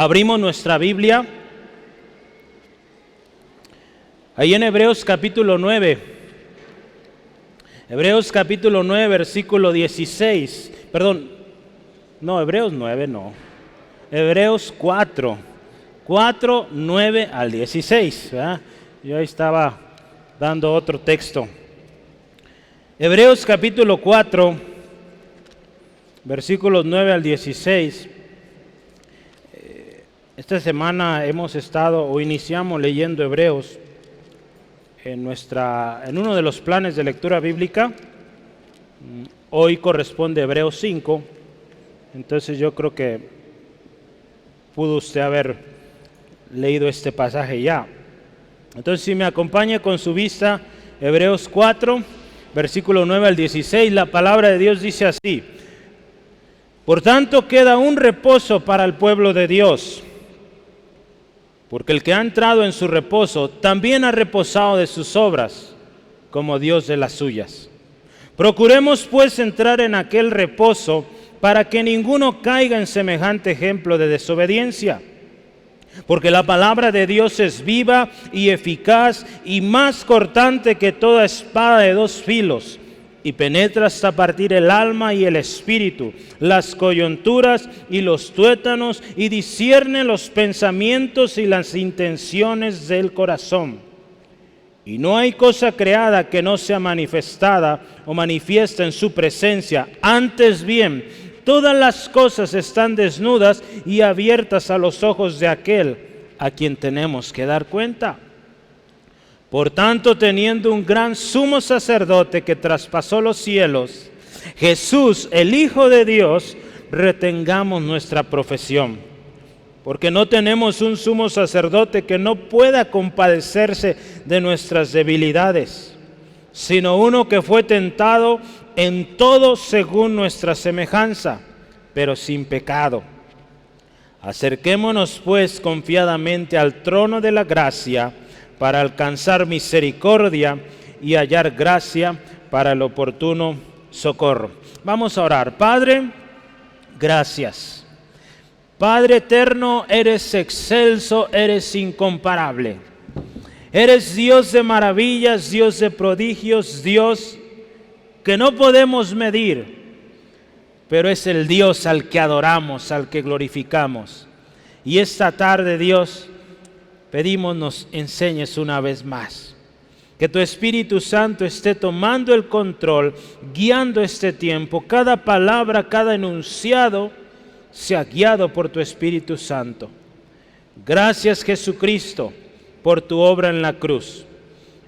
Abrimos nuestra Biblia ahí en Hebreos capítulo 9. Hebreos capítulo 9, versículo 16. Hebreos 9 no. Hebreos 4, 9 al 16. ¿verdad? Yo ahí estaba dando otro texto. Hebreos capítulo 4, versículos 9 al 16. Esta semana iniciamos leyendo Hebreos en uno de los planes de lectura bíblica. Hoy corresponde Hebreos 5. Entonces yo creo que pudo usted haber leído este pasaje ya. Entonces si me acompaña con su vista, Hebreos 4, versículo 9 al 16, la palabra de Dios dice así: Por tanto queda un reposo para el pueblo de Dios, porque el que ha entrado en su reposo también ha reposado de sus obras, como Dios de las suyas. Procuremos pues entrar en aquel reposo, para que ninguno caiga en semejante ejemplo de desobediencia. Porque la palabra de Dios es viva y eficaz y más cortante que toda espada de dos filos, y penetra hasta partir el alma y el espíritu, las coyunturas y los tuétanos, y discierne los pensamientos y las intenciones del corazón. Y no hay cosa creada que no sea manifestada o manifiesta en su presencia. Antes bien, todas las cosas están desnudas y abiertas a los ojos de aquel a quien tenemos que dar cuenta. Por tanto, teniendo un gran sumo sacerdote que traspasó los cielos, Jesús, el Hijo de Dios, retengamos nuestra profesión. Porque no tenemos un sumo sacerdote que no pueda compadecerse de nuestras debilidades, sino uno que fue tentado en todo según nuestra semejanza, pero sin pecado. Acerquémonos pues confiadamente al trono de la gracia, para alcanzar misericordia y hallar gracia para el oportuno socorro. Vamos a orar. Padre, gracias. Padre eterno, eres excelso, eres incomparable. Eres Dios de maravillas, Dios de prodigios, Dios que no podemos medir, pero es el Dios al que adoramos, al que glorificamos. Y esta tarde, Dios, pedimos nos enseñes una vez más. Que tu Espíritu Santo esté tomando el control, guiando este tiempo. Cada palabra, cada enunciado sea guiado por tu Espíritu Santo. Gracias, Jesucristo, por tu obra en la cruz.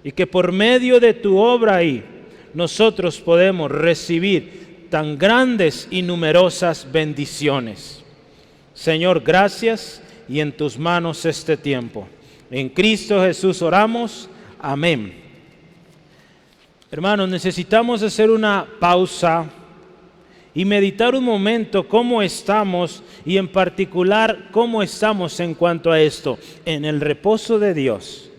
Y que por medio de tu obra ahí, nosotros podemos recibir tan grandes y numerosas bendiciones. Señor, gracias. Y en tus manos este tiempo. En Cristo Jesús oramos. Amén. Hermanos, necesitamos hacer una pausa y meditar un momento cómo estamos, y en particular cómo estamos en cuanto a esto, en el reposo de Dios.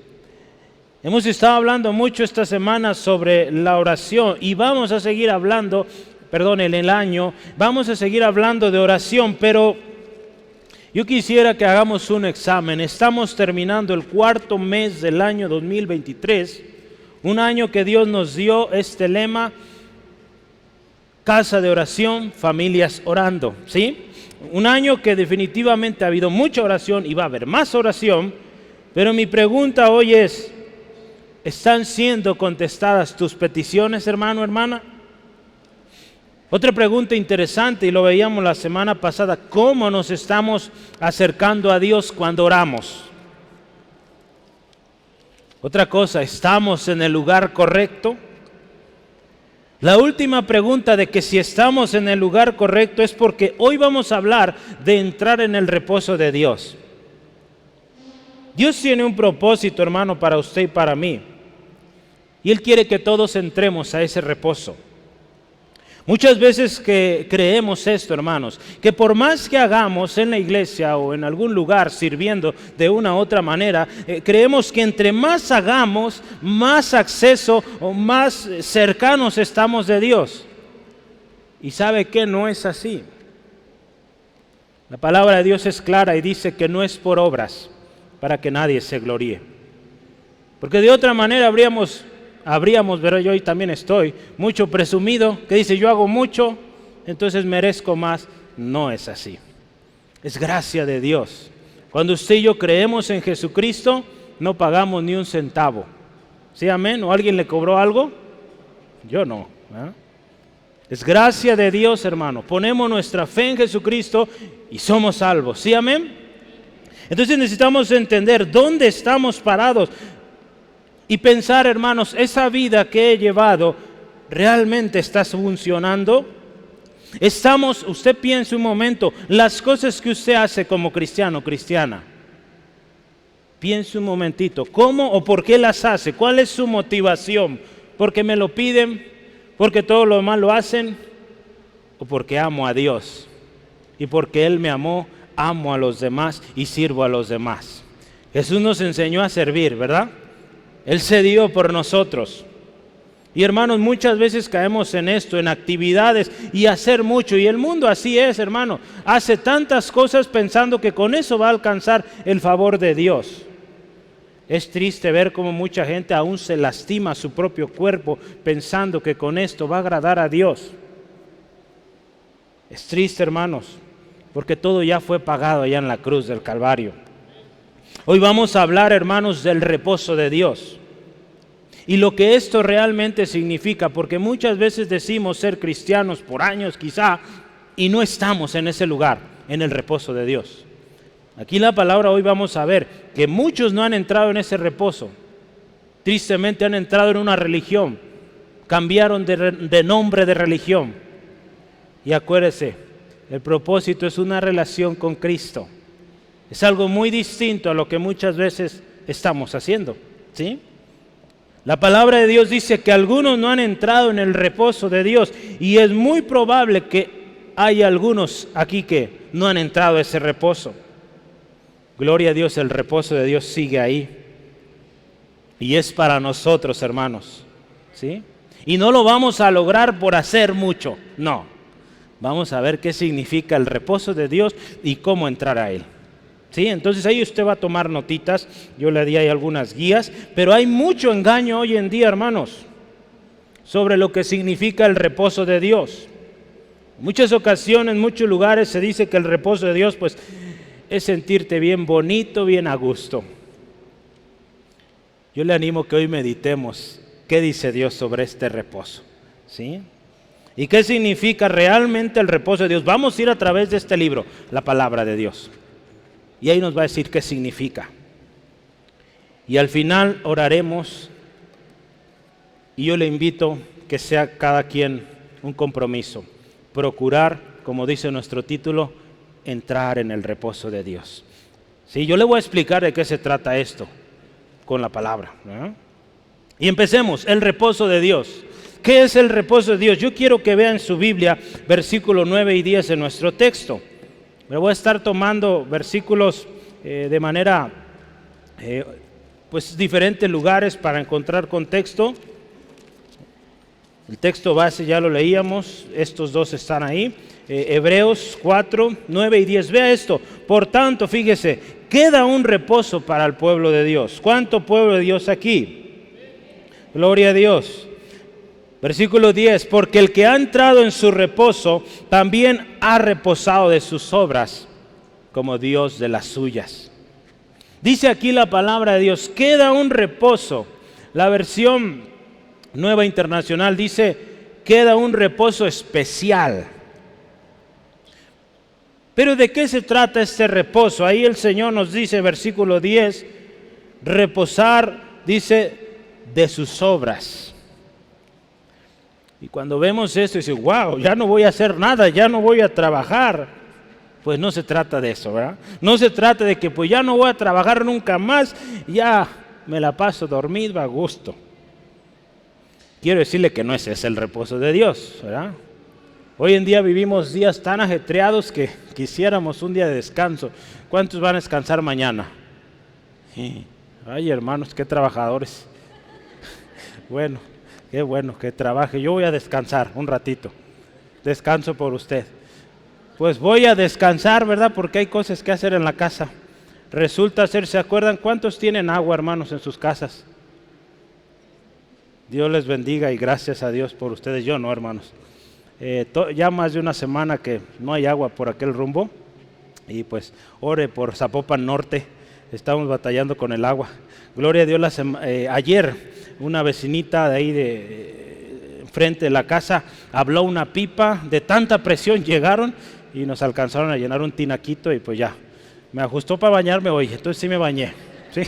Hemos estado hablando mucho esta semana sobre la oración y vamos a seguir hablando, en el año, vamos a seguir hablando de oración, pero yo quisiera que hagamos un examen. Estamos terminando el cuarto mes del año 2023, un año que Dios nos dio este lema: casa de oración, familias orando, ¿sí? Un año que definitivamente ha habido mucha oración y va a haber más oración, pero mi pregunta hoy es: ¿están siendo contestadas tus peticiones, hermano, hermana? Otra pregunta interesante, y lo veíamos la semana pasada: ¿cómo nos estamos acercando a Dios cuando oramos? Otra cosa, ¿estamos en el lugar correcto? La última pregunta de que si estamos en el lugar correcto es porque hoy vamos a hablar de entrar en el reposo de Dios. Dios tiene un propósito, hermano, para usted y para mí. Y Él quiere que todos entremos a ese reposo. Muchas veces que creemos esto, hermanos, que por más que hagamos en la iglesia o en algún lugar sirviendo de una u otra manera, creemos que entre más hagamos, más acceso o más cercanos estamos de Dios. Y sabe que no es así. La palabra de Dios es clara y dice que no es por obras para que nadie se gloríe. Porque de otra manera habríamos, pero yo hoy también estoy, mucho presumido, que dice yo hago mucho, entonces merezco más. No es así. Es gracia de Dios. Cuando usted y yo creemos en Jesucristo, no pagamos ni un centavo. ¿Sí, amén? ¿O alguien le cobró algo? Yo no. Es gracia de Dios, hermano. Ponemos nuestra fe en Jesucristo y somos salvos. ¿Sí, amén? Entonces necesitamos entender dónde estamos parados y pensar, hermanos, esa vida que he llevado realmente está funcionando. Usted piense un momento, las cosas que usted hace como cristiano, cristiana. Piense un momentito, ¿cómo o por qué las hace? ¿Cuál es su motivación? ¿Porque me lo piden? ¿Porque todo lo demás lo hacen? ¿O porque amo a Dios? Y porque Él me amó, amo a los demás y sirvo a los demás. Jesús nos enseñó a servir, ¿verdad? Él se dio por nosotros. Y hermanos, muchas veces caemos en esto, en actividades y hacer mucho. Y el mundo así es, hermano. Hace tantas cosas pensando que con eso va a alcanzar el favor de Dios. Es triste ver cómo mucha gente aún se lastima su propio cuerpo pensando que con esto va a agradar a Dios. Es triste, hermanos, porque todo ya fue pagado allá en la cruz del Calvario. Hoy vamos a hablar, hermanos, del reposo de Dios. Y lo que esto realmente significa, porque muchas veces decimos ser cristianos por años quizá, y no estamos en ese lugar, en el reposo de Dios. Aquí en la palabra hoy vamos a ver que muchos no han entrado en ese reposo. Tristemente han entrado en una religión, cambiaron de nombre de religión. Y acuérdese, el propósito es una relación con Cristo. Es algo muy distinto a lo que muchas veces estamos haciendo, ¿sí? La palabra de Dios dice que algunos no han entrado en el reposo de Dios y es muy probable que hay algunos aquí que no han entrado a ese reposo. Gloria a Dios, el reposo de Dios sigue ahí y es para nosotros, hermanos, ¿sí? Y no lo vamos a lograr por hacer mucho, no. Vamos a ver qué significa el reposo de Dios y cómo entrar a Él. ¿Sí? Entonces ahí usted va a tomar notitas, yo le di ahí algunas guías, pero hay mucho engaño hoy en día, hermanos, sobre lo que significa el reposo de Dios. En muchas ocasiones, en muchos lugares se dice que el reposo de Dios pues es sentirte bien bonito, bien a gusto. Yo le animo que hoy meditemos qué dice Dios sobre este reposo, ¿sí? ¿Y qué significa realmente el reposo de Dios? Vamos a ir a través de este libro, la palabra de Dios. Y ahí nos va a decir qué significa. Y al final oraremos y yo le invito que sea cada quien un compromiso. Procurar, como dice nuestro título, entrar en el reposo de Dios. Sí, yo le voy a explicar de qué se trata esto con la palabra, ¿no? Y empecemos, el reposo de Dios. ¿Qué es el reposo de Dios? Yo quiero que vean su Biblia, versículos 9 y 10 en nuestro texto. Me voy a estar tomando versículos de manera, pues diferentes lugares para encontrar contexto. El texto base ya lo leíamos, estos dos están ahí. Hebreos 4, 9 y 10. Vea esto. Por tanto, fíjese, queda un reposo para el pueblo de Dios. ¿Cuánto pueblo de Dios aquí? Gloria a Dios. Versículo 10, porque el que ha entrado en su reposo también ha reposado de sus obras, como Dios de las suyas. Dice aquí la palabra de Dios, queda un reposo. La versión Nueva Internacional dice, queda un reposo especial. Pero ¿de qué se trata este reposo? Ahí el Señor nos dice, versículo 10, reposar, dice, de sus obras. Y cuando vemos esto, dice, wow, ya no voy a hacer nada, ya no voy a trabajar. Pues no se trata de eso, ¿verdad? No se trata de que pues ya no voy a trabajar nunca más, ya me la paso dormido a gusto. Quiero decirle que no ese es el reposo de Dios, ¿verdad? Hoy en día vivimos días tan ajetreados que quisiéramos un día de descanso. ¿Cuántos van a descansar mañana? Ay, hermanos, qué trabajadores. Bueno. Qué bueno que trabaje. Yo voy a descansar un ratito. Descanso por usted. pues voy a descansar, ¿verdad? Porque hay cosas que hacer en la casa. Resulta ser, ¿se acuerdan cuántos tienen agua, hermanos, en sus casas? Dios les bendiga y gracias a Dios por ustedes. Yo no, hermanos. Ya más de una semana que no hay agua por aquel rumbo. Y pues ore por Zapopan Norte. Estamos batallando con el agua. Gloria a Dios, ayer una vecinita de ahí frente de la casa habló una pipa. De tanta presión llegaron y nos alcanzaron a llenar un tinaquito y pues ya. Me ajustó para bañarme hoy, entonces sí me bañé. Sí,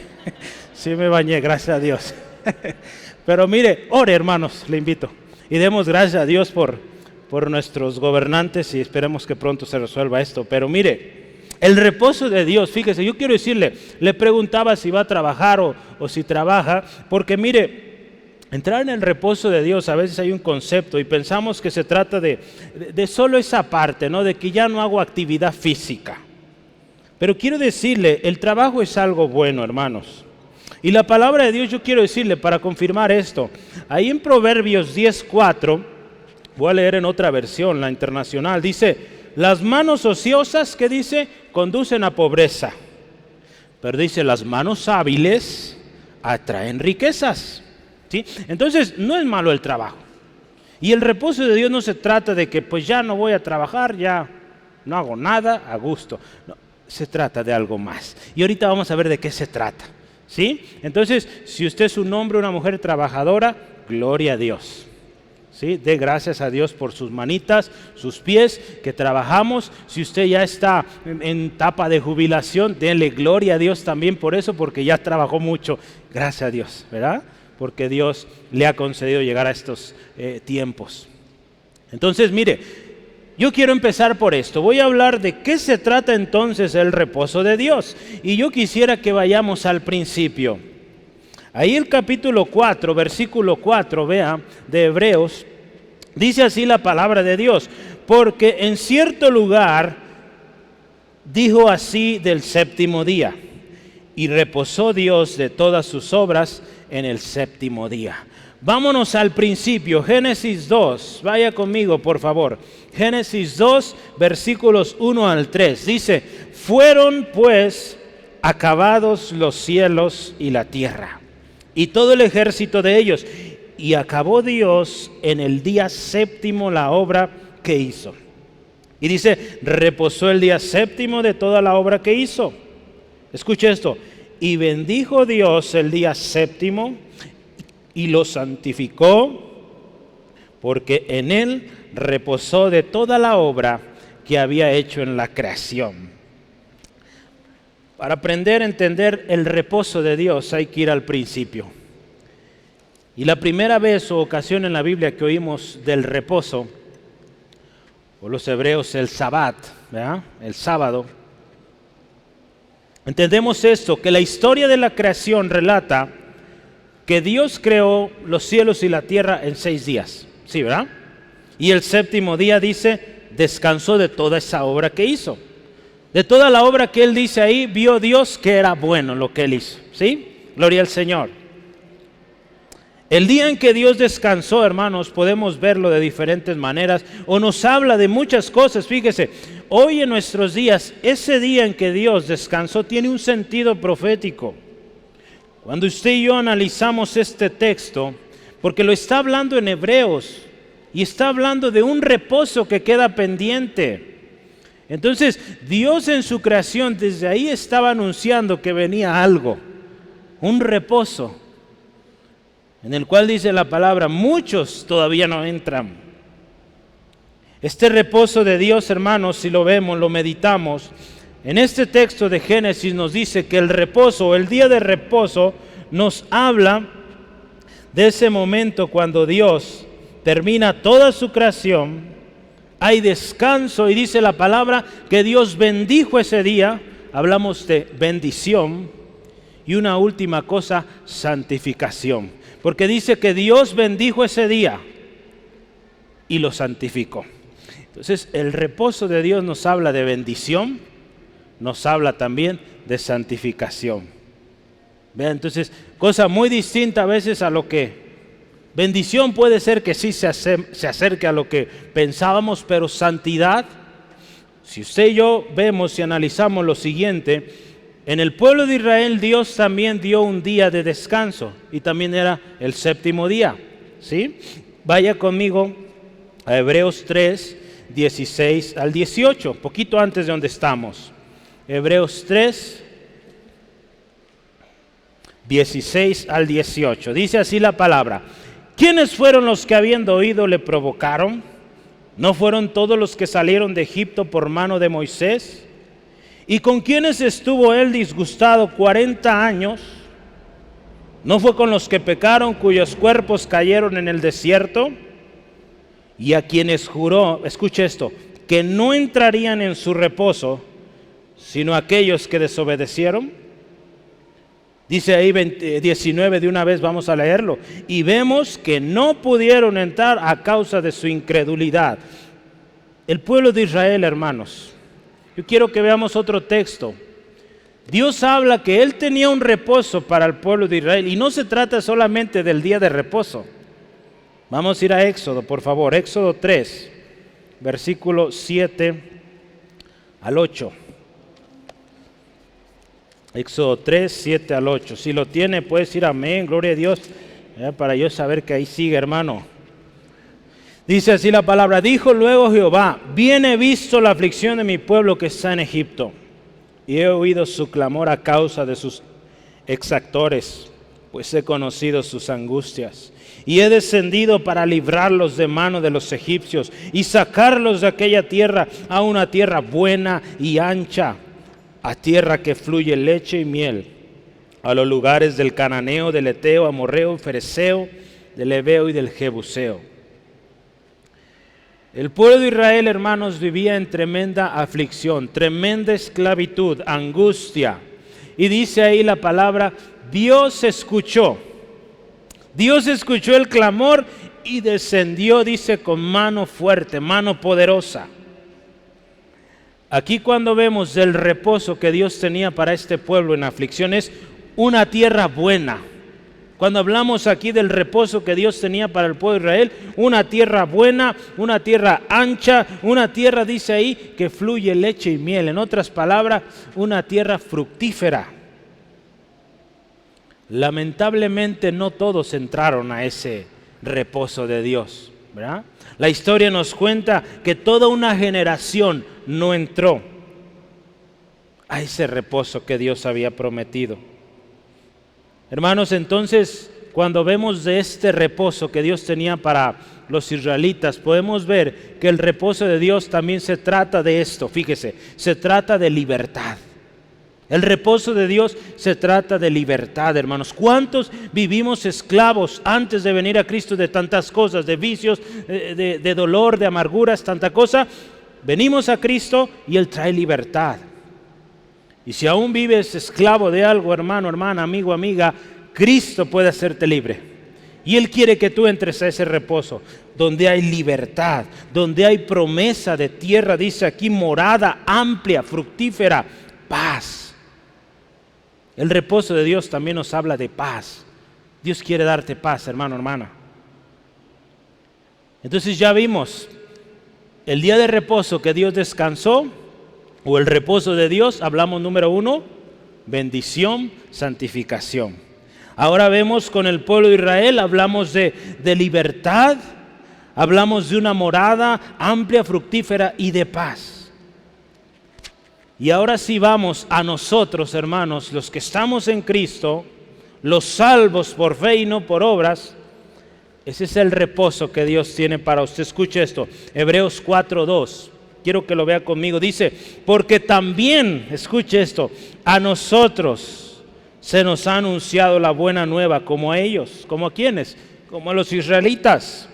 sí me bañé, gracias a Dios. Pero mire, ore hermanos, le invito. Y demos gracias a Dios por nuestros gobernantes y esperemos que pronto se resuelva esto. Pero mire, el reposo de Dios, fíjese, yo quiero decirle, le preguntaba si va a trabajar o si trabaja, porque mire, entrar en el reposo de Dios, a veces hay un concepto y pensamos que se trata de solo esa parte, ¿no? De que ya no hago actividad física. Pero quiero decirle, el trabajo es algo bueno, hermanos. Y la palabra de Dios, yo quiero decirle para confirmar esto, ahí en Proverbios 10:4, voy a leer en otra versión, la internacional, dice, las manos ociosas, ¿qué dice? Conducen a pobreza. Pero dice, las manos hábiles atraen riquezas. ¿Sí? Entonces, no es malo el trabajo. Y el reposo de Dios no se trata de que pues ya no voy a trabajar, ya no hago nada, a gusto. No, se trata de algo más. Y ahorita vamos a ver de qué se trata. ¿Sí? Entonces, si usted es un hombre o una mujer trabajadora, gloria a Dios. ¿Sí? Dé gracias a Dios por sus manitas, sus pies, que trabajamos. Si usted ya está en etapa de jubilación, denle gloria a Dios también por eso, porque ya trabajó mucho. Gracias a Dios, ¿verdad? Porque Dios le ha concedido llegar a estos tiempos. Entonces, mire, yo quiero empezar por esto. Voy a hablar de qué se trata entonces el reposo de Dios. Y yo quisiera que vayamos al principio. Ahí el capítulo 4, versículo 4, vea, de Hebreos, dice así la palabra de Dios. Porque en cierto lugar dijo así del séptimo día, y reposó Dios de todas sus obras en el séptimo día. Vámonos al principio, Génesis 2, vaya conmigo por favor. Génesis 2, versículos 1 al 3, dice, fueron pues acabados los cielos y la tierra, y todo el ejército de ellos, y acabó Dios en el día séptimo la obra que hizo. Y dice, reposó el día séptimo de toda la obra que hizo. Escuche esto, y bendijo Dios el día séptimo, y lo santificó, porque en él reposó de toda la obra que había hecho en la creación. Para aprender a entender el reposo de Dios hay que ir al principio. Y la primera vez o ocasión en la Biblia que oímos del reposo, o los hebreos el Sabbat, ¿verdad? El sábado, entendemos esto, que la historia de la creación relata que Dios creó los cielos y la tierra en 6 días, ¿sí, verdad? Y el séptimo día dice, descansó de toda esa obra que hizo. De toda la obra que él dice ahí, vio Dios que era bueno lo que él hizo, ¿sí? Gloria al Señor. El día en que Dios descansó, hermanos, podemos verlo de diferentes maneras, o nos habla de muchas cosas. Fíjese, hoy en nuestros días, ese día en que Dios descansó tiene un sentido profético. Cuando usted y yo analizamos este texto, porque lo está hablando en Hebreos, y está hablando de un reposo que queda pendiente. Entonces, Dios en su creación, desde ahí estaba anunciando que venía algo, un reposo, en el cual dice la palabra, muchos todavía no entran. Este reposo de Dios, hermanos, si lo vemos, lo meditamos, en este texto de Génesis nos dice que el reposo, el día de reposo, nos habla de ese momento cuando Dios termina toda su creación, hay descanso y dice la palabra que Dios bendijo ese día, hablamos de bendición, y una última cosa, santificación, porque dice que Dios bendijo ese día y lo santificó. Entonces el reposo de Dios nos habla de bendición, nos habla también de santificación. Vean, entonces, cosa muy distinta a veces a lo que bendición puede ser que sí se acerque a lo que pensábamos, pero santidad Si usted y yo vemos y analizamos lo siguiente, en el pueblo de Israel Dios también dio un día de descanso y también era el séptimo día, ¿sí? Vaya conmigo a Hebreos 3, 16 al 18, poquito antes de donde estamos. Hebreos 3, 16 al 18. Dice así la palabra: ¿quiénes fueron los que habiendo oído le provocaron? ¿No fueron todos los que salieron de Egipto por mano de Moisés? ¿Y con quiénes estuvo él disgustado 40 años? ¿No fue con los que pecaron, cuyos cuerpos cayeron en el desierto? Y a quienes juró, escuche esto, que no entrarían en su reposo, sino aquellos que desobedecieron. Dice ahí 19, de una vez vamos a leerlo. Y vemos que no pudieron entrar a causa de su incredulidad. El pueblo de Israel, hermanos, yo quiero que veamos otro texto. Dios habla que Él tenía un reposo para el pueblo de Israel y no se trata solamente del día de reposo. Vamos a ir a Éxodo, por favor, Éxodo 3, versículo 7 al 8. Éxodo 3, 7 al 8. Si lo tiene, puede decir amén, gloria a Dios, para yo saber que ahí sigue, hermano. Dice así la palabra: dijo luego Jehová, bien he visto la aflicción de mi pueblo que está en Egipto, y he oído su clamor a causa de sus exactores, pues he conocido sus angustias. Y he descendido para librarlos de mano de los egipcios y sacarlos de aquella tierra a una tierra buena y ancha, a tierra que fluye leche y miel, a los lugares del cananeo, del eteo, amorreo, fereceo, del heveo y del jebuseo. El pueblo de Israel, hermanos, vivía en tremenda aflicción, tremenda esclavitud, angustia. Y dice ahí la palabra: Dios escuchó el clamor y descendió, dice, con mano fuerte, mano poderosa. Aquí cuando vemos del reposo que Dios tenía para este pueblo en aflicción, es una tierra buena. Cuando hablamos aquí del reposo que Dios tenía para el pueblo de Israel, una tierra buena, una tierra ancha, una tierra, dice ahí, que fluye leche y miel. En otras palabras, una tierra fructífera. Lamentablemente no todos entraron a ese reposo de Dios, ¿verdad? La historia nos cuenta que toda una generación no entró a ese reposo que Dios había prometido. Hermanos, entonces, cuando vemos de este reposo que Dios tenía para los israelitas, podemos ver que el reposo de Dios también se trata de esto. Fíjese, se trata de libertad. El reposo de Dios se trata de libertad, hermanos. ¿Cuántos vivimos esclavos antes de venir a Cristo de tantas cosas, de vicios, de dolor, de amarguras, tanta cosa? Venimos a Cristo y Él trae libertad. Y si aún vives esclavo de algo, hermano, hermana, amigo, amiga, Cristo puede hacerte libre. Y Él quiere que tú entres a ese reposo, donde hay libertad, donde hay promesa de tierra, dice aquí, morada amplia, fructífera, paz. El reposo de Dios también nos habla de paz. Dios quiere darte paz, hermano, hermana. Entonces ya vimos el día de reposo que Dios descansó, o el reposo de Dios. Hablamos número 1, bendición, santificación. Ahora vemos con el pueblo de Israel, hablamos de libertad, hablamos de una morada amplia, fructífera y de paz. Y ahora sí vamos a nosotros, hermanos, los que estamos en Cristo, los salvos por fe y no por obras. Ese es el reposo que Dios tiene para usted. Escuche esto, Hebreos 4:2. Quiero que lo vea conmigo. Dice, porque también, escuche esto, a nosotros se nos ha anunciado la buena nueva, como a ellos. ¿Como a quiénes? Como a los israelitas.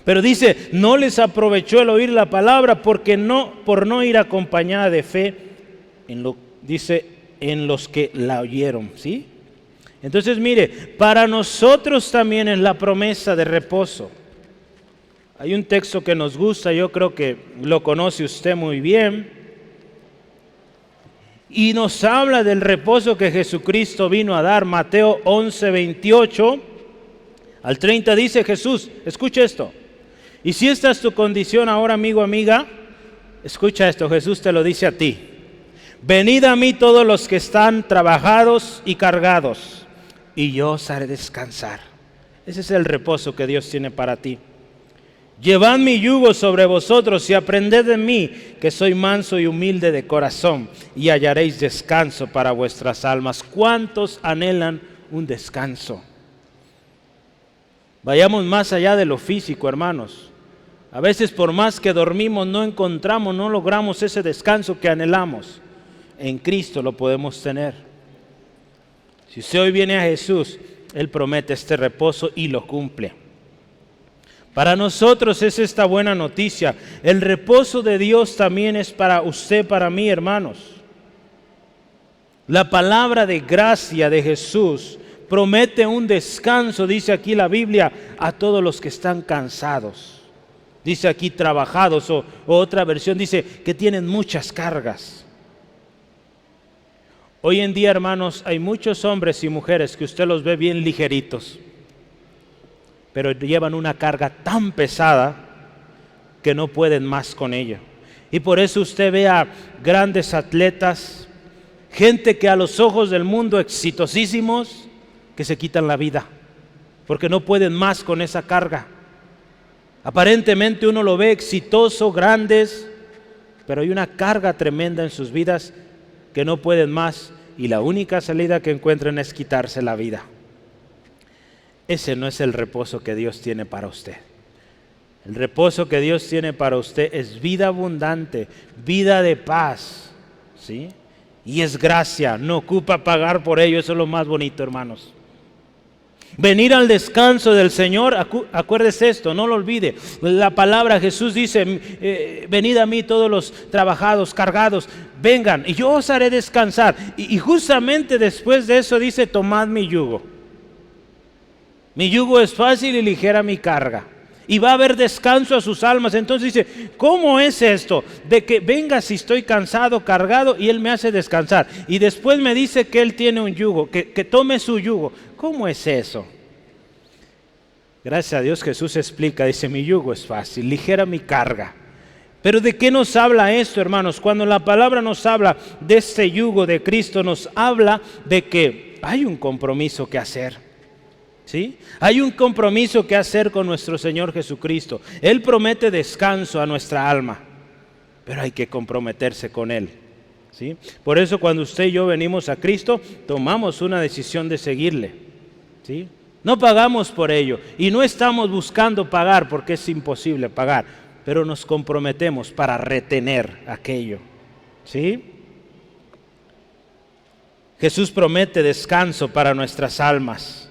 Pero dice, no les aprovechó el oír la palabra por no ir acompañada de fe, dice, en los que la oyeron, ¿sí? Entonces mire, para nosotros también es la promesa de reposo. Hay un texto que nos gusta, yo creo que lo conoce usted muy bien, y nos habla del reposo que Jesucristo vino a dar. Mateo 11:28 al 30 dice Jesús, escuche esto, y si esta es tu condición ahora, amigo, amiga, Escucha esto, Jesús te lo dice a ti. Venid a mí todos los que están trabajados y cargados, y yo os haré descansar. Ese es el reposo que Dios tiene para ti. Llevad mi yugo sobre vosotros y aprended de mí, que soy manso y humilde de corazón, y hallaréis descanso para vuestras almas. ¿Cuántos anhelan un descanso? Vayamos más allá de lo físico, hermanos. A veces por más que dormimos no logramos ese descanso que anhelamos. En Cristo lo podemos tener. Si usted hoy viene a Jesús, Él promete este reposo y lo cumple. Para nosotros es esta buena noticia. El reposo de Dios también es para usted, para mí, hermanos. La palabra de gracia de Jesús promete un descanso, dice aquí la Biblia, a todos los que están cansados. Dice aquí trabajados, o otra versión dice que tienen muchas cargas. Hoy en día, hermanos, hay muchos hombres y mujeres que usted los ve bien ligeritos, pero llevan una carga tan pesada que no pueden más con ella. Y por eso usted ve a grandes atletas, gente que a los ojos del mundo exitosísimos, que se quitan la vida, porque no pueden más con esa carga. Aparentemente uno lo ve exitoso, grandes, pero hay una carga tremenda en sus vidas que no pueden más, y la única salida que encuentran es quitarse la vida. Ese no es el reposo que Dios tiene para usted. El reposo que Dios tiene para usted es vida abundante, vida de paz, ¿sí? Y es gracia, no ocupa pagar por ello. Eso es lo más bonito, hermanos. Venir al descanso del Señor, acuérdese esto, no lo olvide. La palabra, Jesús dice, venid a mí todos los trabajados, cargados, vengan y yo os haré descansar. Y justamente después de eso dice, tomad mi yugo. Mi yugo es fácil y ligera mi carga. Y va a haber descanso a sus almas. Entonces dice, ¿cómo es esto? De que venga si estoy cansado, cargado, y Él me hace descansar. Y después me dice que Él tiene un yugo, que tome su yugo. ¿Cómo es eso? Gracias a Dios Jesús explica, dice, mi yugo es fácil, ligera mi carga. Pero ¿de qué nos habla esto, hermanos? Cuando la palabra nos habla de este yugo de Cristo, nos habla de que hay un compromiso que hacer. ¿Sí? Hay un compromiso que hacer con nuestro Señor Jesucristo. Él promete descanso a nuestra alma, pero hay que comprometerse con Él. ¿Sí? Por eso cuando usted y yo venimos a Cristo, tomamos una decisión de seguirle. ¿Sí? No pagamos por ello y no estamos buscando pagar porque es imposible pagar, pero nos comprometemos para retener aquello. ¿Sí? Jesús promete descanso para nuestras almas.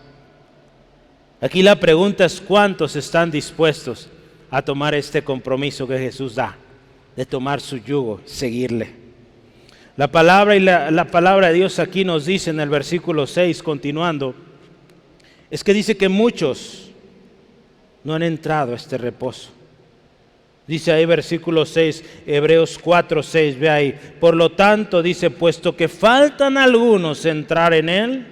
Aquí la pregunta es, ¿cuántos están dispuestos a tomar este compromiso que Jesús da, de tomar su yugo, seguirle? La palabra y la palabra de Dios aquí nos dice en el versículo 6, continuando, es que dice que muchos no han entrado a este reposo. Dice ahí versículo 6, Hebreos 4, 6, ve ahí. Por lo tanto, dice, puesto que faltan algunos entrar en él,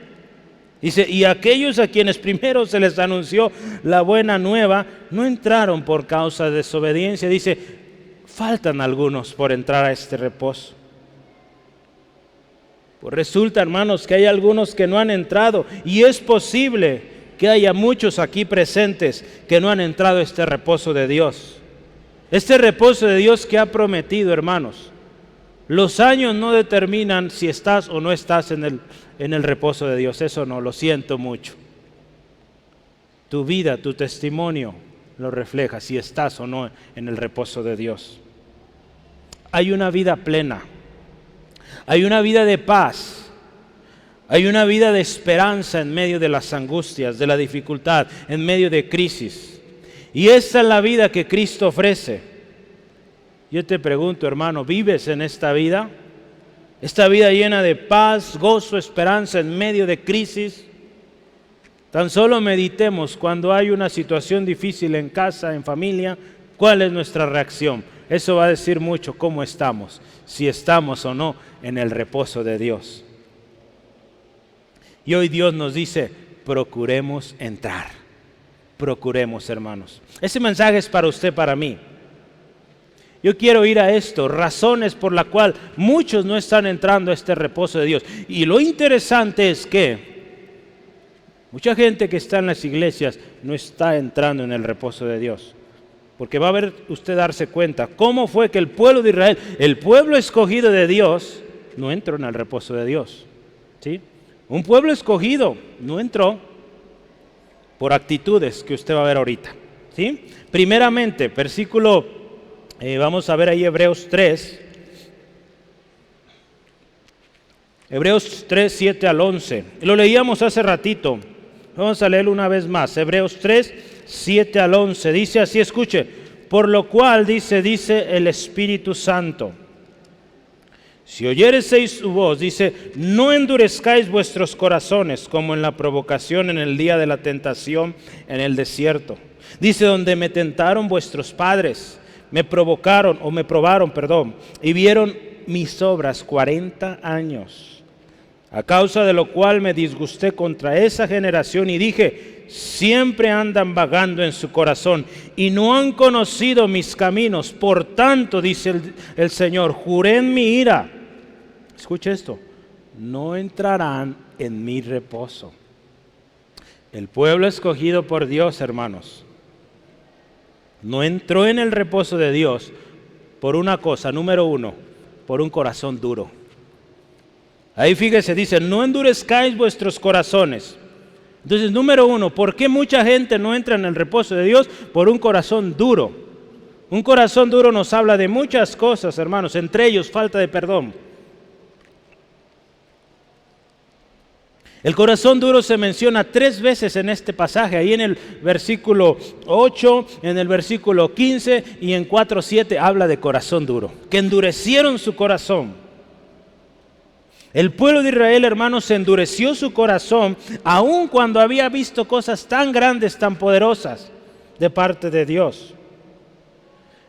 dice, y aquellos a quienes primero se les anunció la buena nueva, no entraron por causa de desobediencia. Dice, faltan algunos por entrar a este reposo. Pues resulta, hermanos, que hay algunos que no han entrado, y es posible que haya muchos aquí presentes que no han entrado a este reposo de Dios. Este reposo de Dios que ha prometido, hermanos. Los años no determinan si estás o no estás en el reposo de Dios. Eso no, lo siento mucho. Tu vida, tu testimonio lo refleja si estás o no en el reposo de Dios. Hay una vida plena. Hay una vida de paz. Hay una vida de esperanza en medio de las angustias, de la dificultad, en medio de crisis. Y esa es la vida que Cristo ofrece. Yo te pregunto, hermano, ¿vives en esta vida? Esta vida llena de paz, gozo, esperanza en medio de crisis. Tan solo meditemos cuando hay una situación difícil en casa, en familia, ¿cuál es nuestra reacción? Eso va a decir mucho cómo estamos, si estamos o no en el reposo de Dios. Y hoy Dios nos dice, procuremos entrar. Procuremos, hermanos. Ese mensaje es para usted, para mí. Yo quiero ir a esto, razones por las cuales muchos no están entrando a este reposo de Dios. Y lo interesante es que mucha gente que está en las iglesias no está entrando en el reposo de Dios. Porque va a ver usted darse cuenta cómo fue que el pueblo de Israel, el pueblo escogido de Dios, no entró en el reposo de Dios. ¿Sí? Un pueblo escogido no entró por actitudes que usted va a ver ahorita. ¿Sí? Primeramente, versículo, vamos a ver ahí Hebreos 3. Hebreos 3, 7 al 11. Lo leíamos hace ratito. Vamos a leerlo una vez más. Hebreos 3, 7 al 11. Dice así, escuche. Por lo cual, dice el Espíritu Santo. Si oyereis su voz, dice, no endurezcáis vuestros corazones como en la provocación en el día de la tentación en el desierto. Dice, donde me tentaron vuestros padres, me probaron, y vieron mis obras 40 años. A causa de lo cual me disgusté contra esa generación y dije, siempre andan vagando en su corazón y no han conocido mis caminos. Por tanto, dice el Señor, juré en mi ira. Escuche esto, no entrarán en mi reposo. El pueblo escogido por Dios, hermanos, no entró en el reposo de Dios por una cosa, número uno, por un corazón duro. Ahí fíjese, dice, no endurezcáis vuestros corazones. Entonces, número uno, ¿por qué mucha gente no entra en el reposo de Dios? Por un corazón duro. Un corazón duro nos habla de muchas cosas, hermanos, entre ellos falta de perdón. El corazón duro se menciona 3 veces en este pasaje, ahí en el versículo 8, en el versículo 15 y en 4:7 habla de corazón duro, que endurecieron su corazón. El pueblo de Israel, hermanos, endureció su corazón aun cuando había visto cosas tan grandes, tan poderosas de parte de Dios.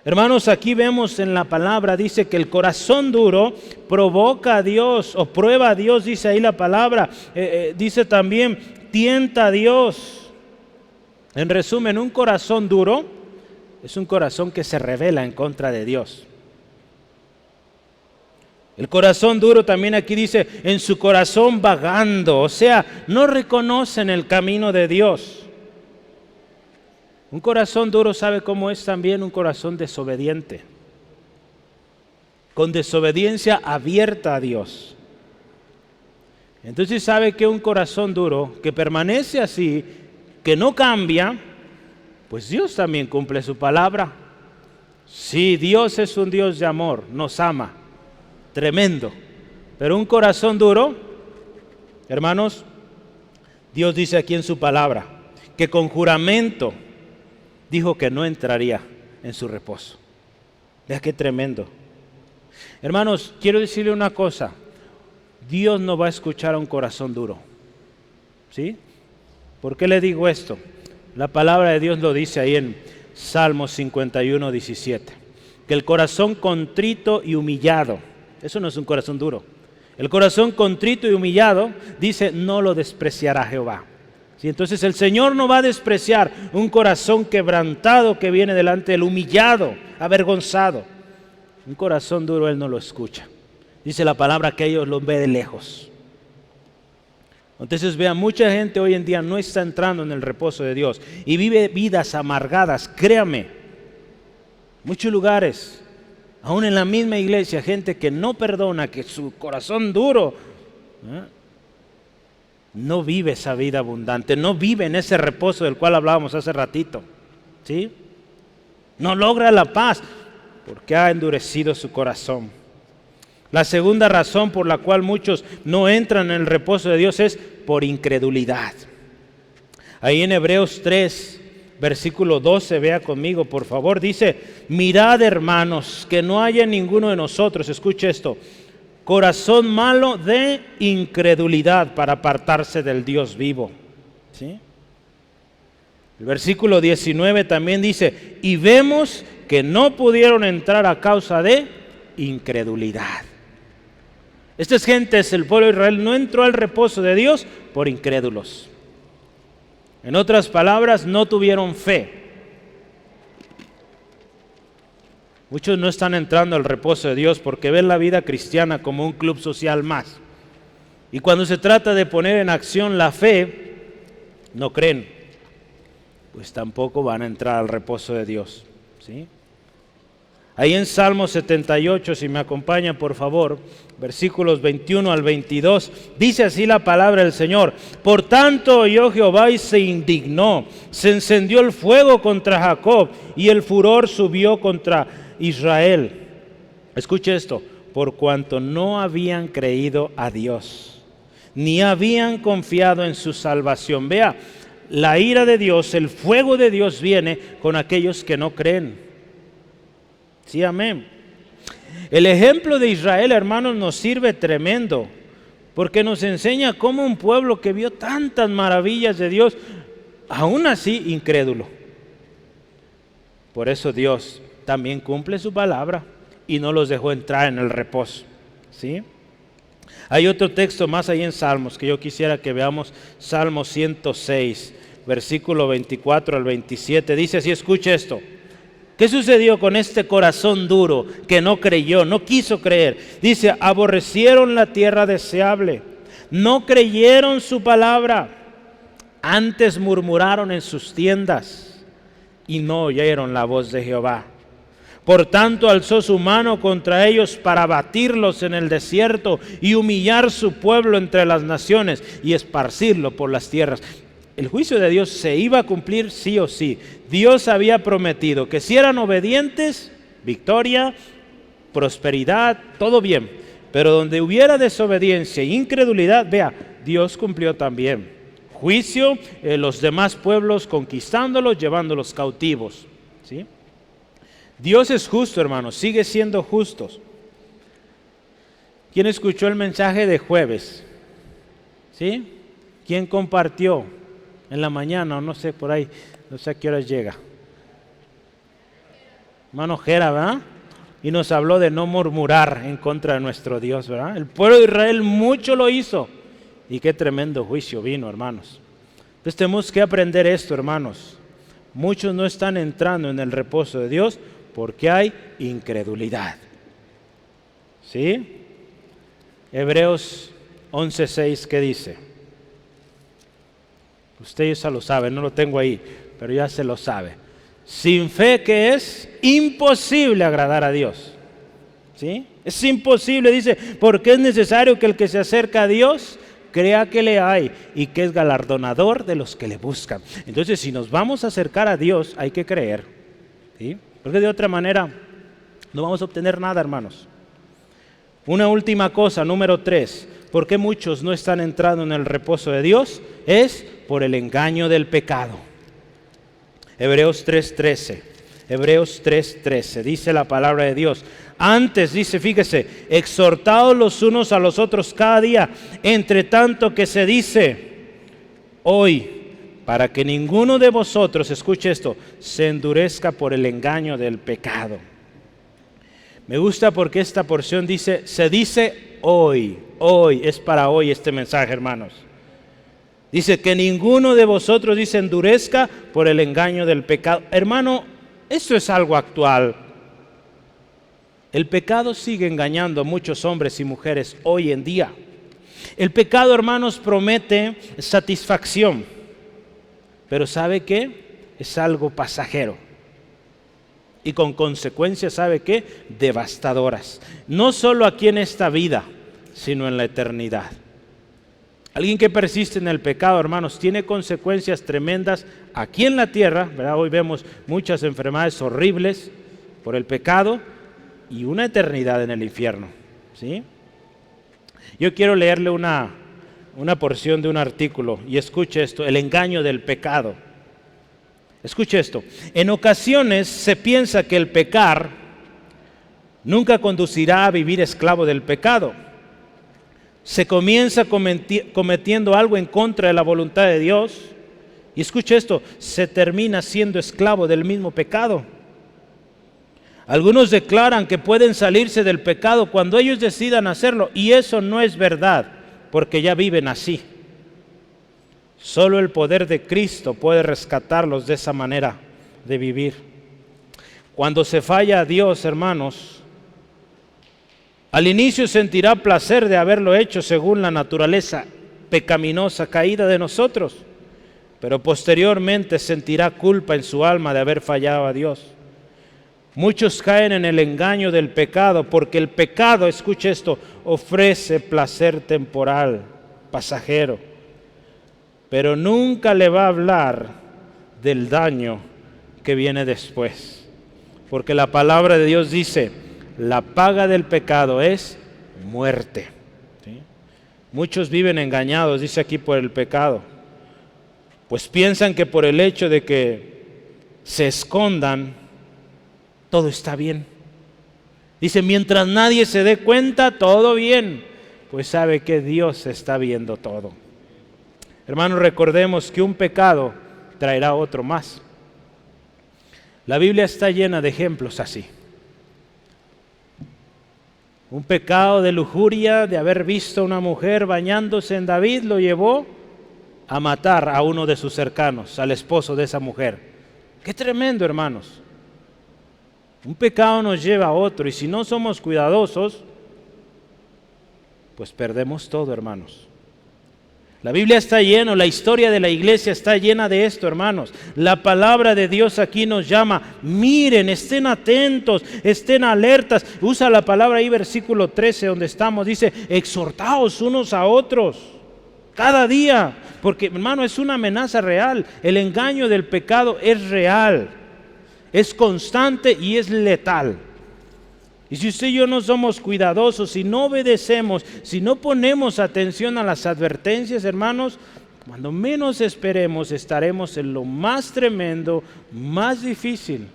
Hermanos, aquí vemos en la palabra, dice que el corazón duro provoca a Dios o prueba a Dios, dice ahí la palabra. Dice también, tienta a Dios. En resumen, un corazón duro es un corazón que se rebela en contra de Dios. El corazón duro también aquí dice, en su corazón vagando, o sea, no reconocen el camino de Dios. Un corazón duro, ¿sabe cómo es también? Un corazón desobediente, con desobediencia abierta a Dios. Entonces, ¿sabe que un corazón duro que permanece así, que no cambia, pues Dios también cumple su palabra? Sí, Dios es un Dios de amor, nos ama. Tremendo. Pero un corazón duro, hermanos, Dios dice aquí en su palabra que con juramento dijo que no entraría en su reposo. Vea qué tremendo. Hermanos, quiero decirle una cosa. Dios no va a escuchar a un corazón duro. ¿Sí? ¿Por qué le digo esto? La palabra de Dios lo dice ahí en Salmos 51, 17. Que el corazón contrito y humillado, eso no es un corazón duro. El corazón contrito y humillado, dice, no lo despreciará Jehová. ¿Sí? Entonces el Señor no va a despreciar un corazón quebrantado que viene delante del humillado, avergonzado. Un corazón duro Él no lo escucha. Dice la palabra que ellos lo ven de lejos. Entonces vean, mucha gente hoy en día no está entrando en el reposo de Dios y vive vidas amargadas, créame. Muchos lugares, aún en la misma iglesia, gente que no perdona, que su corazón duro no vive esa vida abundante, no vive en ese reposo del cual hablábamos hace ratito, ¿sí? No logra la paz porque ha endurecido su corazón. La segunda razón por la cual muchos no entran en el reposo de Dios es por incredulidad. Ahí en Hebreos 3, versículo 12, vea conmigo por favor, dice, mirad hermanos, que no haya ninguno de nosotros, escuche esto, corazón malo de incredulidad para apartarse del Dios vivo. ¿Sí? El versículo 19 también dice, y vemos que no pudieron entrar a causa de incredulidad. Estas gentes, el pueblo de Israel, no entró al reposo de Dios por incrédulos. En otras palabras, no tuvieron fe. Muchos no están entrando al reposo de Dios porque ven la vida cristiana como un club social más. Y cuando se trata de poner en acción la fe, no creen, pues tampoco van a entrar al reposo de Dios, ¿sí? Ahí en Salmo 78, si me acompaña por favor, versículos 21 al 22, dice así la palabra del Señor: por tanto oyó Jehová y se indignó, se encendió el fuego contra Jacob y el furor subió contra Israel. Escuche esto: por cuanto no habían creído a Dios, ni habían confiado en su salvación. Vea, la ira de Dios, el fuego de Dios viene con aquellos que no creen. Sí, amén. El ejemplo de Israel, hermanos, nos sirve tremendo, porque nos enseña cómo un pueblo que vio tantas maravillas de Dios, aún así incrédulo. Por eso Dios también cumple su palabra y no los dejó entrar en el reposo, ¿sí? Hay otro texto más ahí en Salmos que yo quisiera que veamos. Salmo 106, versículo 24 al 27, dice así, escuche esto: ¿qué sucedió con este corazón duro que no creyó, no quiso creer? Dice, aborrecieron la tierra deseable, no creyeron su palabra, antes murmuraron en sus tiendas y no oyeron la voz de Jehová. Por tanto alzó su mano contra ellos para abatirlos en el desierto y humillar su pueblo entre las naciones y esparcirlo por las tierras. El juicio de Dios se iba a cumplir sí o sí. Dios había prometido que si eran obedientes, victoria, prosperidad, todo bien. Pero donde hubiera desobediencia e incredulidad, vea, Dios cumplió también. Juicio, los demás pueblos conquistándolos, llevándolos cautivos, ¿sí? Dios es justo, hermanos, sigue siendo justo. ¿Quién escuchó el mensaje de jueves? ¿Sí? ¿Quién compartió en la mañana o no sé, por ahí, no sé a qué horas llega? Hermano Jera, ¿verdad? Y nos habló de no murmurar en contra de nuestro Dios, ¿verdad? El pueblo de Israel mucho lo hizo y qué tremendo juicio vino, hermanos. Entonces tenemos que aprender esto, hermanos. Muchos no están entrando en el reposo de Dios porque hay incredulidad, ¿sí? Hebreos 11:6, ¿qué dice? Usted ya lo sabe, no lo tengo ahí, pero ya se lo sabe. Sin fe, ¿qué es? Imposible agradar a Dios, ¿sí? Es imposible, dice, porque es necesario que el que se acerca a Dios crea que le hay y que es galardonador de los que le buscan. Entonces, si nos vamos a acercar a Dios, hay que creer, ¿sí? Porque de otra manera no vamos a obtener nada, hermanos. Una última cosa, número 3. ¿Por qué muchos no están entrando en el reposo de Dios? Es por el engaño del pecado. Hebreos 3:13. Hebreos 3:13. Dice la palabra de Dios. Antes, dice, fíjese, exhortaos los unos a los otros cada día, entre tanto que se dice hoy, para que ninguno de vosotros, escuche esto, se endurezca por el engaño del pecado. Me gusta porque esta porción dice, se dice hoy, es para hoy este mensaje, hermanos. Dice que ninguno de vosotros, dice, endurezca por el engaño del pecado. Hermano, esto es algo actual. El pecado sigue engañando a muchos hombres y mujeres hoy en día. El pecado, hermanos, promete satisfacción. Pero ¿sabe qué? Es algo pasajero. Y con consecuencias, ¿sabe qué? Devastadoras. No solo aquí en esta vida, sino en la eternidad. Alguien que persiste en el pecado, hermanos, tiene consecuencias tremendas aquí en la tierra, ¿verdad? Hoy vemos muchas enfermedades horribles por el pecado y una eternidad en el infierno, ¿sí? Yo quiero leerle una porción de un artículo y escuche esto, el engaño del pecado. Escuche esto, en ocasiones se piensa que el pecar nunca conducirá a vivir esclavo del pecado. Se comienza cometiendo algo en contra de la voluntad de Dios y escuche esto, se termina siendo esclavo del mismo pecado. Algunos declaran que pueden salirse del pecado cuando ellos decidan hacerlo y eso no es verdad. Porque ya viven así. Solo el poder de Cristo puede rescatarlos de esa manera de vivir. Cuando se falla a Dios, hermanos, al inicio sentirá placer de haberlo hecho según la naturaleza pecaminosa caída de nosotros, pero posteriormente sentirá culpa en su alma de haber fallado a Dios. Muchos caen en el engaño del pecado porque el pecado, escuche esto, ofrece placer temporal, pasajero, pero nunca le va a hablar del daño que viene después, porque la palabra de Dios dice: la paga del pecado es muerte. ¿Sí? Muchos viven engañados, dice aquí, por el pecado, pues piensan que por el hecho de que se escondan, todo está bien. Dice, mientras nadie se dé cuenta, todo bien. Pues sabe que Dios está viendo todo. Hermanos, recordemos que un pecado traerá otro más. La Biblia está llena de ejemplos así. Un pecado de lujuria, de haber visto a una mujer bañándose en David, lo llevó a matar a uno de sus cercanos, al esposo de esa mujer. ¡Qué tremendo, hermanos! Un pecado nos lleva a otro, y si no somos cuidadosos, pues perdemos todo, hermanos. La Biblia está llena, la historia de la iglesia está llena de esto, hermanos. La palabra de Dios aquí nos llama: miren, estén atentos, estén alertas. Usa la palabra ahí, versículo 13, donde estamos, dice: exhortaos unos a otros, cada día, porque, hermano, es una amenaza real. El engaño del pecado es real, es constante y es letal. Y si usted y yo no somos cuidadosos, si no obedecemos, si no ponemos atención a las advertencias, hermanos, cuando menos esperemos estaremos en lo más tremendo, más difícil.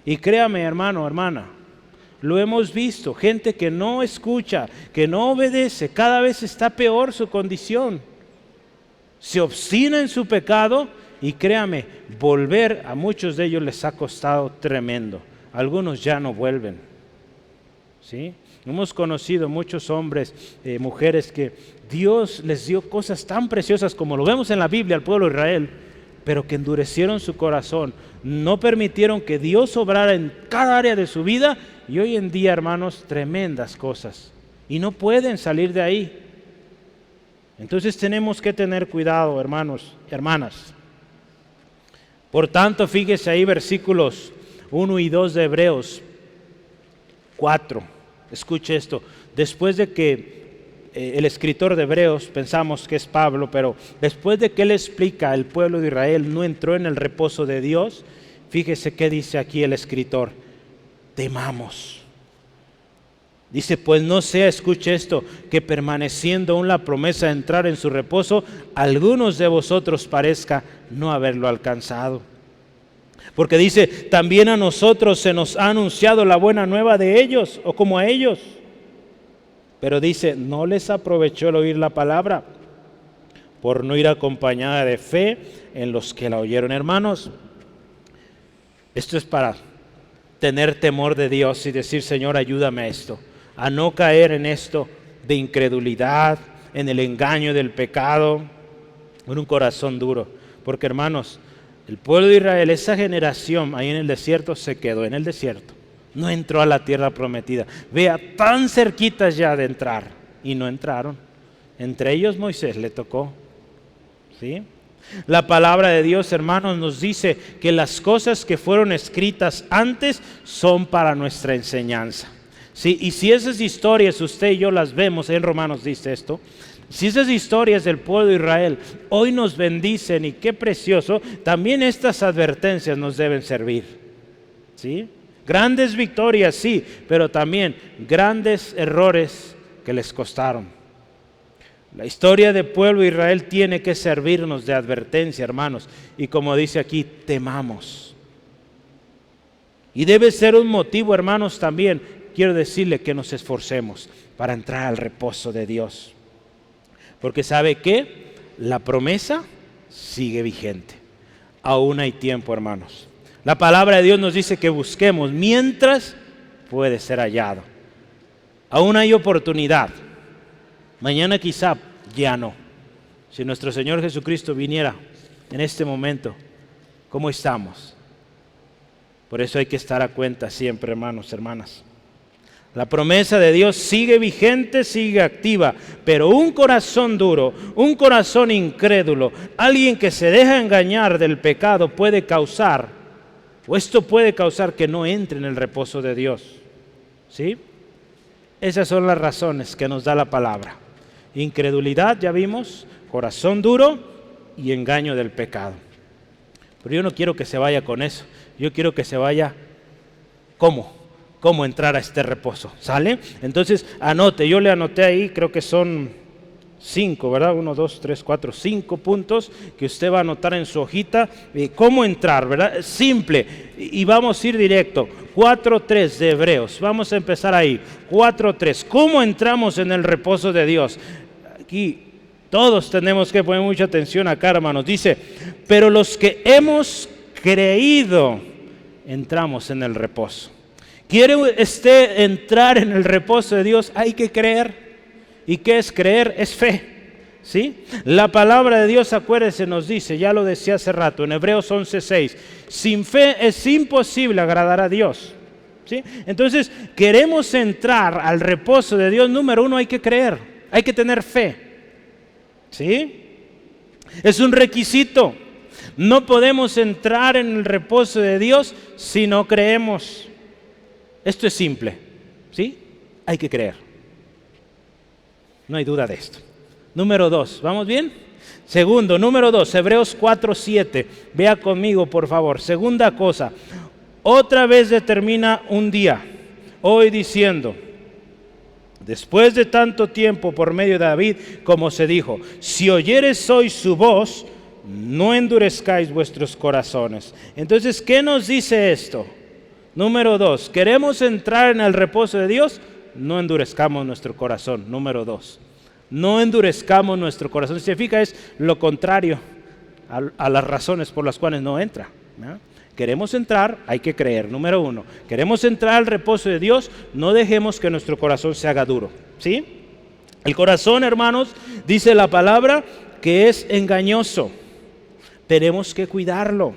Y créame, hermano, hermana, lo hemos visto, gente que no escucha, que no obedece, cada vez está peor su condición. Se obstina en su pecado y créame, volver a muchos de ellos les ha costado tremendo. Algunos ya no vuelven. ¿Sí? Hemos conocido muchos hombres, mujeres que Dios les dio cosas tan preciosas como lo vemos en la Biblia al pueblo de Israel, pero que endurecieron su corazón, no permitieron que Dios obrara en cada área de su vida, y hoy en día, hermanos, tremendas cosas, y no pueden salir de ahí. Entonces tenemos que tener cuidado, hermanos, hermanas. Por tanto, fíjese ahí versículos 1 y 2 de Hebreos 4. Escuche esto, después de que el escritor de Hebreos, pensamos que es Pablo, pero después de que él explica al pueblo de Israel no entró en el reposo de Dios, fíjese qué dice aquí el escritor: temamos. Dice, pues no sea, escuche esto, que permaneciendo aún la promesa de entrar en su reposo, algunos de vosotros parezca no haberlo alcanzado. Porque dice, también a nosotros se nos ha anunciado la buena nueva de ellos, o como a ellos. Pero dice, no les aprovechó el oír la palabra, por no ir acompañada de fe en los que la oyeron. Hermanos, esto es para tener temor de Dios y decir, Señor, ayúdame a esto, a no caer en esto de incredulidad, en el engaño del pecado, en un corazón duro. Porque, hermanos, el pueblo de Israel, esa generación ahí en el desierto, se quedó en el desierto. No entró a la tierra prometida. Vea, tan cerquitas ya de entrar, y no entraron. Entre ellos Moisés le tocó. ¿Sí? La palabra de Dios, hermanos, nos dice que las cosas que fueron escritas antes son para nuestra enseñanza. ¿Sí? Y si esas historias usted y yo las vemos, en Romanos dice esto, si esas historias del pueblo de Israel hoy nos bendicen, y qué precioso, también estas advertencias nos deben servir. ¿Sí? Grandes victorias, sí, pero también grandes errores que les costaron. La historia del pueblo de Israel tiene que servirnos de advertencia, hermanos, y como dice aquí, temamos. Y debe ser un motivo, hermanos, también, quiero decirle, que nos esforcemos para entrar al reposo de Dios. Porque ¿sabe qué? La promesa sigue vigente. Aún hay tiempo, hermanos. La palabra de Dios nos dice que busquemos mientras puede ser hallado. Aún hay oportunidad. Mañana quizá ya no. Si nuestro Señor Jesucristo viniera en este momento, ¿cómo estamos? Por eso hay que estar a cuenta siempre, hermanos, hermanas. La promesa de Dios sigue vigente, sigue activa, pero un corazón duro, un corazón incrédulo, alguien que se deja engañar del pecado puede causar, o esto puede causar que no entre en el reposo de Dios. ¿Sí? Esas son las razones que nos da la palabra. Incredulidad, ya vimos, corazón duro y engaño del pecado. Pero yo no quiero que se vaya con eso, yo quiero que se vaya ¿Cómo entrar a este reposo? ¿Sale? Entonces, anote, yo le anoté ahí, creo que son 5, ¿verdad? 1, 2, 3, 4, 5 puntos que usted va a anotar en su hojita. ¿Cómo entrar, verdad? Simple. Y vamos a ir directo. 4.3 de Hebreos. Vamos a empezar ahí. 4.3. ¿Cómo entramos en el reposo de Dios? Aquí todos tenemos que poner mucha atención acá, hermanos. Dice, pero los que hemos creído, entramos en el reposo. ¿Quiere usted entrar en el reposo de Dios? Hay que creer. ¿Y qué es creer? Es fe. ¿Sí? La palabra de Dios, acuérdese, nos dice, ya lo decía hace rato, en Hebreos 11.6, sin fe es imposible agradar a Dios. ¿Sí? Entonces, queremos entrar al reposo de Dios, número uno, hay que creer, hay que tener fe. ¿Sí? Es un requisito. No podemos entrar en el reposo de Dios si no creemos. Esto es simple, ¿sí? Hay que creer. No hay duda de esto. Número 2, ¿vamos bien? Segundo, número 2, Hebreos 4:7. Vea conmigo, por favor. Segunda cosa, otra vez determina un día, hoy diciendo, después de tanto tiempo por medio de David, como se dijo, si oyeres hoy su voz, no endurezcáis vuestros corazones. Entonces, ¿qué nos dice esto? Número 2, ¿queremos entrar en el reposo de Dios? No endurezcamos nuestro corazón. Número 2, no endurezcamos nuestro corazón. Si se fija, es lo contrario a las razones por las cuales no entra, ¿no? Queremos entrar, hay que creer. Número 1, queremos entrar al reposo de Dios, no dejemos que nuestro corazón se haga duro. ¿Sí? El corazón, hermanos, dice la palabra que es engañoso. Tenemos que cuidarlo.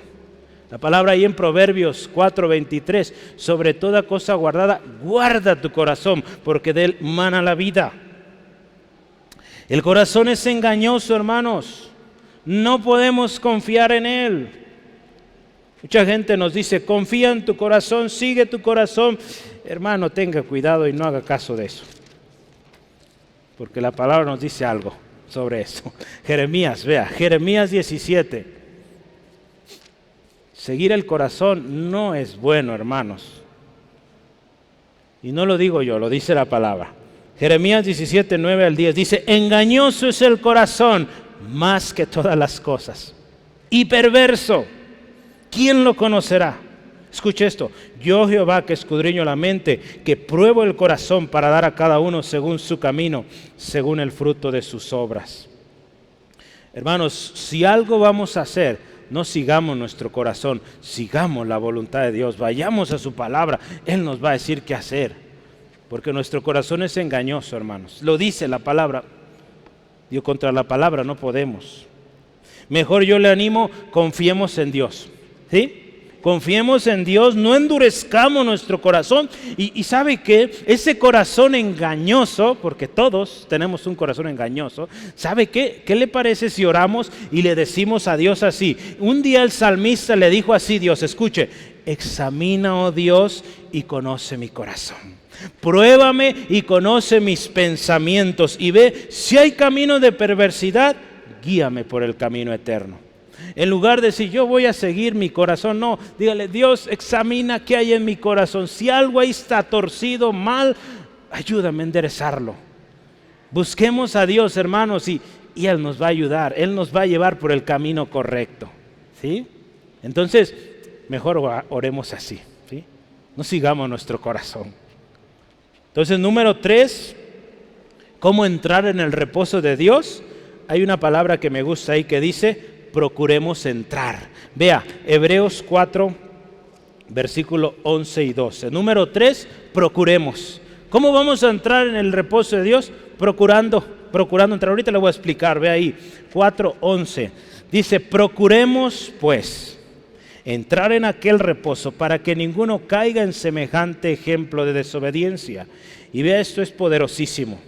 La palabra ahí en Proverbios 4:23, sobre toda cosa guardada, guarda tu corazón, porque de él mana la vida. El corazón es engañoso, hermanos. No podemos confiar en él. Mucha gente nos dice, confía en tu corazón, sigue tu corazón. Hermano, tenga cuidado y no haga caso de eso. Porque la palabra nos dice algo sobre eso. Jeremías, vea, Jeremías 17. Seguir el corazón no es bueno, hermanos. Y no lo digo yo, lo dice la palabra. Jeremías 17, 9 al 10 dice, engañoso es el corazón más que todas las cosas, y perverso, ¿quién lo conocerá? Escuche esto, yo Jehová que escudriño la mente, que pruebo el corazón para dar a cada uno según su camino, según el fruto de sus obras. Hermanos, si algo vamos a hacer, no sigamos nuestro corazón, sigamos la voluntad de Dios, vayamos a su palabra, Él nos va a decir qué hacer, porque nuestro corazón es engañoso, hermanos, lo dice la palabra, Dios, contra la palabra no podemos. Mejor yo le animo, confiemos en Dios, ¿sí? Confiemos en Dios, no endurezcamos nuestro corazón. Y ¿sabe qué? Ese corazón engañoso, porque todos tenemos un corazón engañoso, ¿sabe qué? ¿Qué le parece si oramos y le decimos a Dios así? Un día el salmista le dijo así, Dios, escuche, examina, oh Dios, y conoce mi corazón. Pruébame y conoce mis pensamientos y ve si hay camino de perversidad, guíame por el camino eterno. En lugar de decir, yo voy a seguir mi corazón, no, dígale, Dios, examina qué hay en mi corazón. Si algo ahí está torcido, mal, ayúdame a enderezarlo. Busquemos a Dios, hermanos, y Él nos va a ayudar, Él nos va a llevar por el camino correcto. ¿Sí? Entonces, mejor oremos así, ¿sí? No sigamos nuestro corazón. Entonces, número 3, ¿cómo entrar en el reposo de Dios? Hay una palabra que me gusta ahí que dice, procuremos entrar. Vea, Hebreos 4, versículo 11 y 12. Número 3, procuremos. ¿Cómo vamos a entrar en el reposo de Dios? Procurando entrar. Ahorita le voy a explicar, ve ahí, 4:11. Dice, procuremos pues entrar en aquel reposo para que ninguno caiga en semejante ejemplo de desobediencia. Y vea, esto es poderosísimo,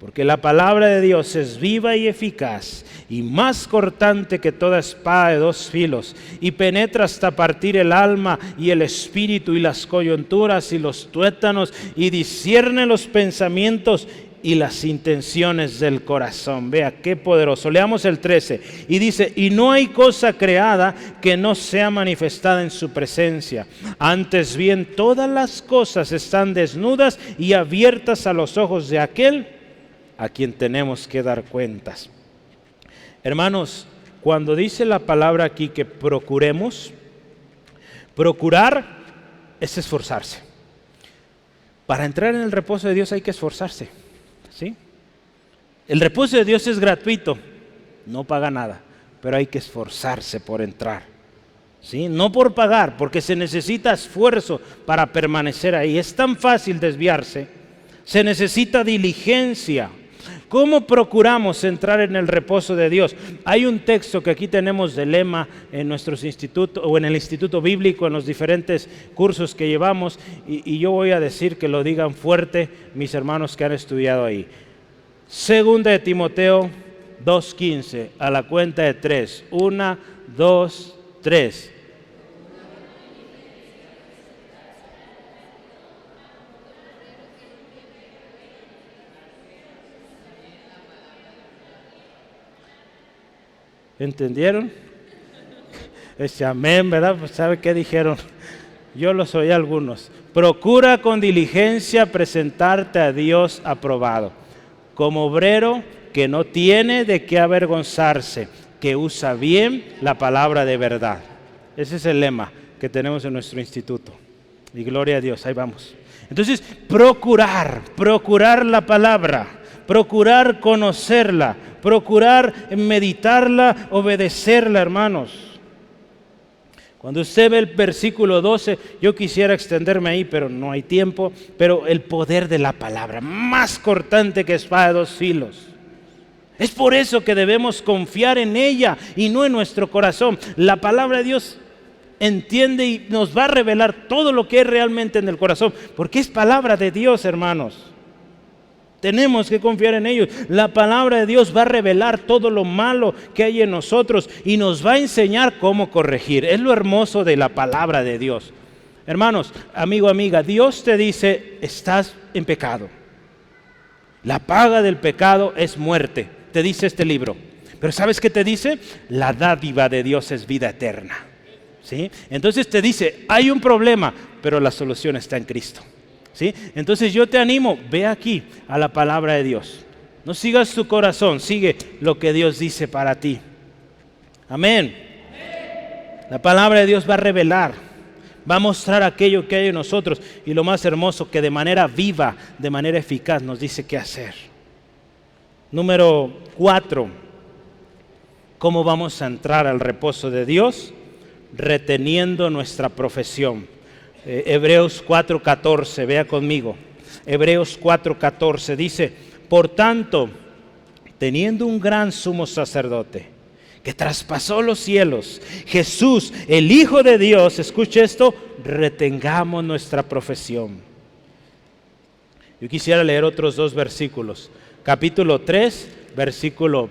porque la palabra de Dios es viva y eficaz y más cortante que toda espada de dos filos, y penetra hasta partir el alma y el espíritu y las coyunturas y los tuétanos, y discierne los pensamientos y las intenciones del corazón. Vea qué poderoso. Leamos el 13 y dice: y no hay cosa creada que no sea manifestada en su presencia. Antes bien, todas las cosas están desnudas y abiertas a los ojos de aquel a quien tenemos que dar cuentas. Hermanos, cuando dice la palabra aquí que procuremos, procurar es esforzarse. Para entrar en el reposo de Dios hay que esforzarse, ¿sí? El reposo de Dios es gratuito, no paga nada, pero hay que esforzarse por entrar, ¿sí? No por pagar, porque se necesita esfuerzo para permanecer ahí. Es tan fácil desviarse, se necesita diligencia. ¿Cómo procuramos entrar en el reposo de Dios? Hay un texto que aquí tenemos de lema en nuestros institutos o en el Instituto Bíblico, en los diferentes cursos que llevamos, y yo voy a decir que lo digan fuerte mis hermanos que han estudiado ahí. Segunda de Timoteo 2:15, a la cuenta de 3. 1, 2, 3. ¿Entendieron? Ese amén, ¿verdad? Pues ¿sabe qué dijeron? Yo los oí algunos. Procura con diligencia presentarte a Dios aprobado, como obrero que no tiene de qué avergonzarse, que usa bien la palabra de verdad. Ese es el lema que tenemos en nuestro instituto. Y gloria a Dios, ahí vamos. Entonces, procurar la palabra, procurar conocerla, procurar meditarla, obedecerla, hermanos. Cuando usted ve el versículo 12, yo quisiera extenderme ahí, pero no hay tiempo, pero el poder de la palabra, más cortante que espada de dos filos. Es por eso que debemos confiar en ella y no en nuestro corazón. La palabra de Dios entiende y nos va a revelar todo lo que es realmente en el corazón, porque es palabra de Dios, hermanos. Tenemos que confiar en ellos. La palabra de Dios va a revelar todo lo malo que hay en nosotros y nos va a enseñar cómo corregir. Es lo hermoso de la palabra de Dios. Hermanos, amigo, amiga, Dios te dice: estás en pecado. La paga del pecado es muerte, te dice este libro. Pero ¿sabes qué te dice? La dádiva de Dios es vida eterna, ¿sí? Entonces te dice: hay un problema, pero la solución está en Cristo. ¿Sí? Entonces yo te animo, ve aquí a la palabra de Dios. No sigas tu corazón, sigue lo que Dios dice para ti. Amén. La palabra de Dios va a revelar, va a mostrar aquello que hay en nosotros, y lo más hermoso, que de manera viva, de manera eficaz nos dice qué hacer. Número 4, ¿cómo vamos a entrar al reposo de Dios? Reteniendo nuestra profesión. Hebreos 4:14, vea conmigo. Hebreos 4:14 dice: por tanto, teniendo un gran sumo sacerdote que traspasó los cielos, Jesús, el Hijo de Dios, escuche esto, retengamos nuestra profesión. Yo quisiera leer otros dos versículos. Capítulo 3, versículo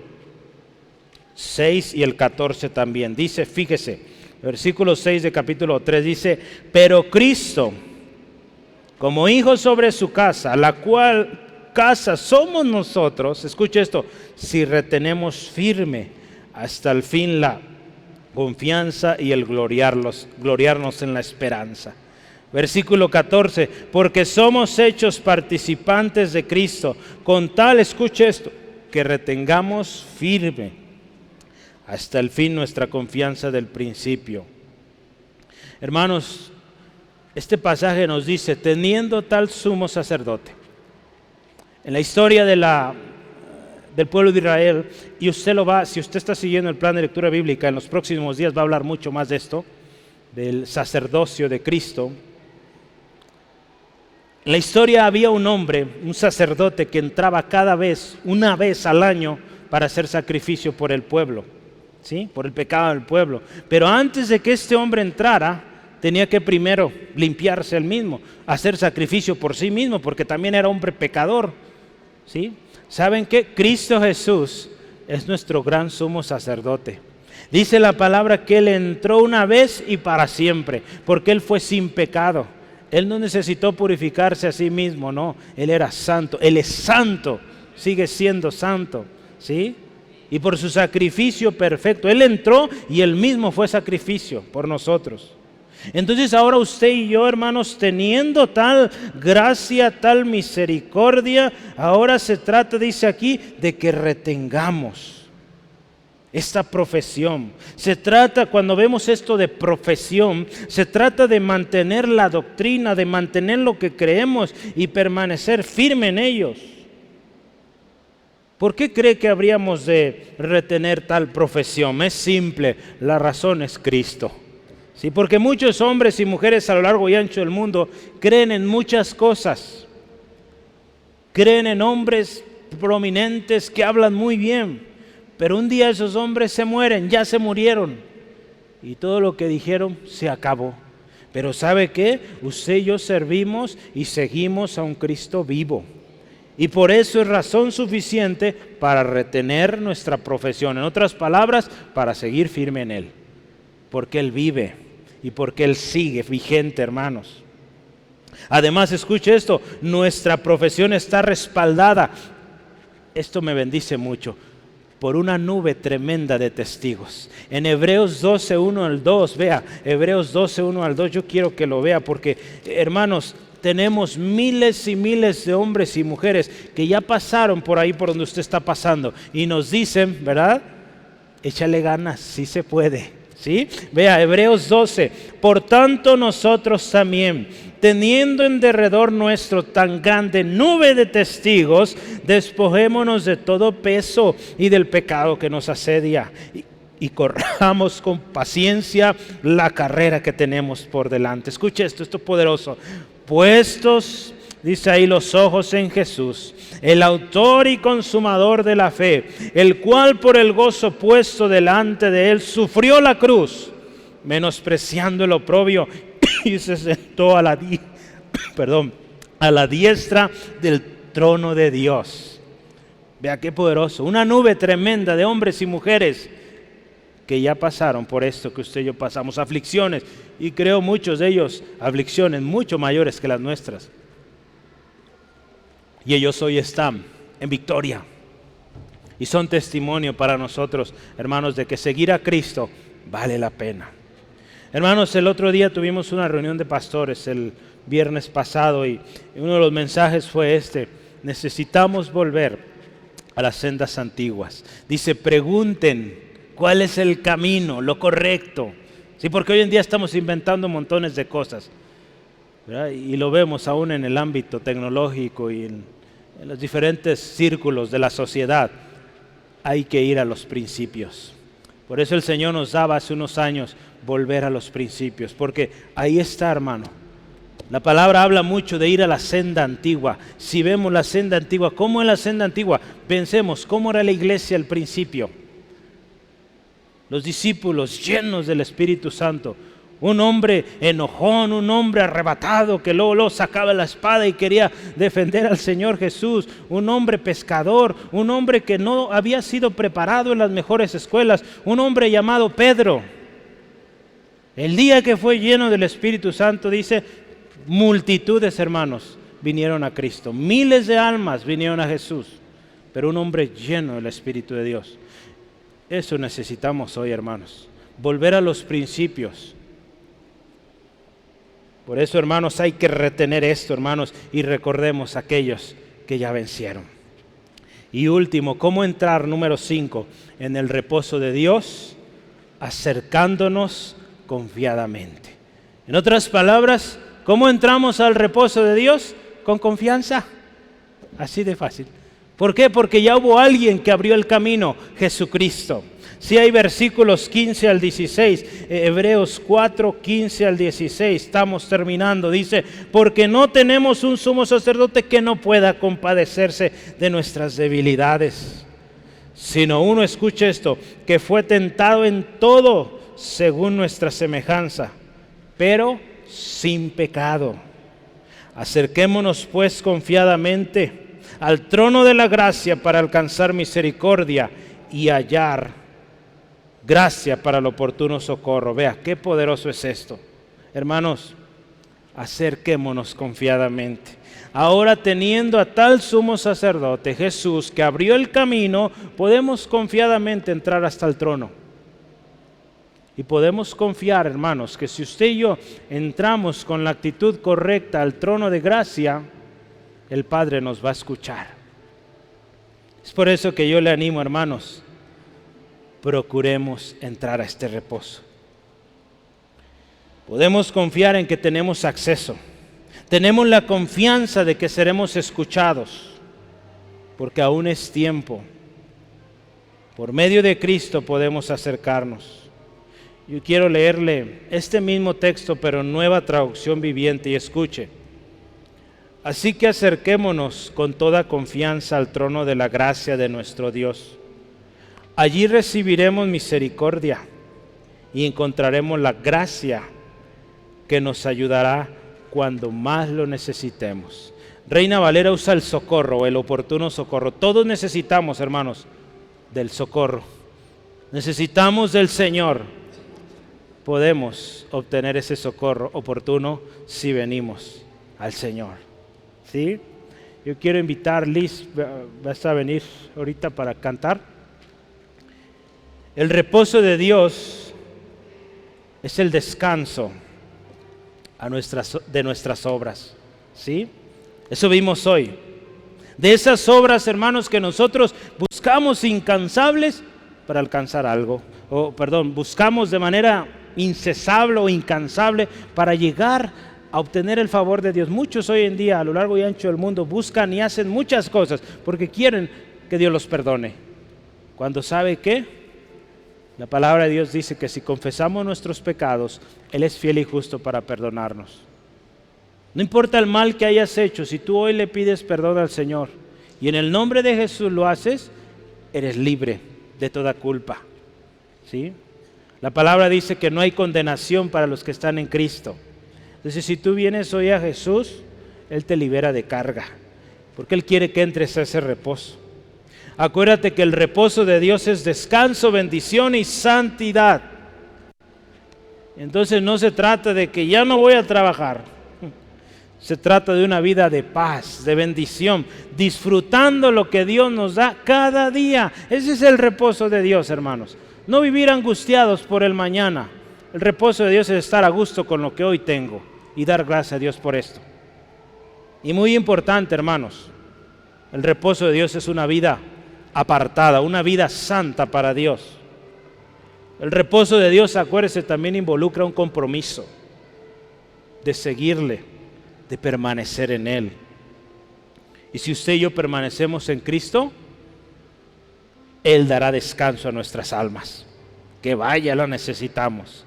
6 y el 14 también. Dice, fíjese, versículo 6 de capítulo 3 dice: pero Cristo, como hijo sobre su casa, la cual casa somos nosotros, escuche esto, si retenemos firme hasta el fin la confianza y el gloriarnos en la esperanza. Versículo 14, porque somos hechos participantes de Cristo, con tal, escuche esto, que retengamos firme hasta el fin nuestra confianza del principio. Hermanos, este pasaje nos dice: teniendo tal sumo sacerdote. En la historia del pueblo de Israel, y usted lo va, si usted está siguiendo el plan de lectura bíblica, en los próximos días va a hablar mucho más de esto, del sacerdocio de Cristo. En la historia había un hombre, un sacerdote, que entraba una vez al año, para hacer sacrificio por el pueblo. ¿sí? Por el pecado del pueblo. Pero antes de que este hombre entrara, tenía que primero limpiarse él mismo, hacer sacrificio por sí mismo, porque también era hombre pecador, ¿sí? ¿Saben qué? Cristo Jesús es nuestro gran sumo sacerdote. Dice la palabra que Él entró una vez y para siempre, porque Él fue sin pecado. Él no necesitó purificarse a sí mismo, no. Él era santo, Él es santo, sigue siendo santo, ¿sí? Y por su sacrificio perfecto, Él entró y Él mismo fue sacrificio por nosotros. Entonces ahora usted y yo, hermanos, teniendo tal gracia, tal misericordia, ahora se trata, dice aquí, de que retengamos esta profesión. Se trata, cuando vemos esto de profesión, se trata de mantener la doctrina, de mantener lo que creemos y permanecer firme en ellos. ¿Por qué cree que habríamos de retener tal profesión? Es simple, la razón es Cristo. Sí, porque muchos hombres y mujeres a lo largo y ancho del mundo creen en muchas cosas. Creen en hombres prominentes que hablan muy bien, pero un día esos hombres se mueren, ya se murieron. Y todo lo que dijeron se acabó. Pero ¿sabe qué? Usted y yo servimos y seguimos a un Cristo vivo. Y por eso es razón suficiente para retener nuestra profesión. En otras palabras, para seguir firme en Él. Porque Él vive y porque Él sigue vigente, hermanos. Además, escuche esto, nuestra profesión está respaldada, esto me bendice mucho, por una nube tremenda de testigos. En Hebreos 12, 1 al 2, vea, Hebreos 12, 1 al 2, yo quiero que lo vea porque, hermanos, tenemos miles y miles de hombres y mujeres que ya pasaron por ahí por donde usted está pasando y nos dicen, ¿verdad? Échale ganas, sí se puede. ¿Sí? Vea, Hebreos 12, por tanto nosotros también, teniendo en derredor nuestro tan grande nube de testigos, despojémonos de todo peso y del pecado que nos asedia y corramos con paciencia la carrera que tenemos por delante. Escuche esto es poderoso. Puestos, dice ahí, los ojos en Jesús, el autor y consumador de la fe, el cual por el gozo puesto delante de Él sufrió la cruz, menospreciando el oprobio, y se sentó a la diestra del trono de Dios. Vea qué poderoso, una nube tremenda de hombres y mujeres que ya pasaron por esto que usted y yo pasamos, aflicciones, y creo muchos de ellos aflicciones mucho mayores que las nuestras. Y ellos hoy están en victoria. Y son testimonio para nosotros, hermanos, de que seguir a Cristo vale la pena. Hermanos, el otro día tuvimos una reunión de pastores el viernes pasado y uno de los mensajes fue este: necesitamos volver a las sendas antiguas. Dice, pregunten cuál es el camino, lo correcto. Sí, porque hoy en día estamos inventando montones de cosas, ¿verdad? Y lo vemos aún en el ámbito tecnológico y en los diferentes círculos de la sociedad. Hay que ir a los principios. Por eso el Señor nos daba hace unos años volver a los principios, porque ahí está, hermano. La palabra habla mucho de ir a la senda antigua. Si vemos la senda antigua, ¿cómo es la senda antigua? Pensemos, ¿cómo era la iglesia al principio? Los discípulos llenos del Espíritu Santo. Un hombre enojón, un hombre arrebatado que luego sacaba la espada y quería defender al Señor Jesús. Un hombre pescador, un hombre que no había sido preparado en las mejores escuelas. Un hombre llamado Pedro. El día que fue lleno del Espíritu Santo, dice, multitudes, hermanos, vinieron a Cristo. Miles de almas vinieron a Jesús. Pero un hombre lleno del Espíritu de Dios. Eso necesitamos hoy, hermanos. Volver a los principios. Por eso, hermanos, hay que retener esto, hermanos, y recordemos a aquellos que ya vencieron. Y último, ¿cómo entrar, número 5, en el reposo de Dios? Acercándonos confiadamente. En otras palabras, ¿cómo entramos al reposo de Dios? Con confianza. Así de fácil. ¿Por qué? Porque ya hubo alguien que abrió el camino, Jesucristo. Si hay versículos 15 al 16, Hebreos 4, 15 al 16, estamos terminando, dice, porque no tenemos un sumo sacerdote que no pueda compadecerse de nuestras debilidades, sino uno, escuche esto, que fue tentado en todo según nuestra semejanza, pero sin pecado. Acerquémonos pues confiadamente al trono de la gracia para alcanzar misericordia y hallar gracia para el oportuno socorro. Vea, qué poderoso es esto. Hermanos, acerquémonos confiadamente. Ahora, teniendo a tal sumo sacerdote, Jesús, que abrió el camino, podemos confiadamente entrar hasta el trono. Y podemos confiar, hermanos, que si usted y yo entramos con la actitud correcta al trono de gracia, el Padre nos va a escuchar. Es por eso que yo le animo, hermanos, procuremos entrar a este reposo. Podemos confiar en que tenemos acceso. Tenemos la confianza de que seremos escuchados, porque aún es tiempo. Por medio de Cristo podemos acercarnos. Yo quiero leerle este mismo texto, pero en Nueva Traducción Viviente, y escuche. Así que acerquémonos con toda confianza al trono de la gracia de nuestro Dios. Allí recibiremos misericordia y encontraremos la gracia que nos ayudará cuando más lo necesitemos. Reina Valera usa el socorro, el oportuno socorro. Todos necesitamos, hermanos, del socorro. Necesitamos del Señor. Podemos obtener ese socorro oportuno si venimos al Señor. ¿Sí? Yo quiero invitar, Liz, vas a venir ahorita para cantar. El reposo de Dios es el descanso de nuestras obras. ¿Sí? Eso vimos hoy. De esas obras, hermanos, que nosotros buscamos incansables para alcanzar algo. Buscamos de manera incesable o incansable para llegar a obtener el favor de Dios. Muchos hoy en día a lo largo y ancho del mundo buscan y hacen muchas cosas porque quieren que Dios los perdone. Cuando sabe que la palabra de Dios dice que si confesamos nuestros pecados, Él es fiel y justo para perdonarnos. No importa el mal que hayas hecho, si tú hoy le pides perdón al Señor y en el nombre de Jesús lo haces, eres libre de toda culpa. ¿Sí? La palabra dice que no hay condenación para los que están en Cristo. Entonces, si tú vienes hoy a Jesús, Él te libera de carga, porque Él quiere que entres a ese reposo. Acuérdate que el reposo de Dios es descanso, bendición y santidad. Entonces no se trata de que ya no voy a trabajar. Se trata de una vida de paz, de bendición, disfrutando lo que Dios nos da cada día. Ese es el reposo de Dios, hermanos. No vivir angustiados por el mañana. El reposo de Dios es estar a gusto con lo que hoy tengo y dar gracias a Dios por esto. Y muy importante, hermanos, el reposo de Dios es una vida apartada, una vida santa para Dios. El reposo de Dios, acuérdese, también involucra un compromiso de seguirle, de permanecer en Él. Y si usted y yo permanecemos en Cristo, Él dará descanso a nuestras almas. Que vaya, la necesitamos.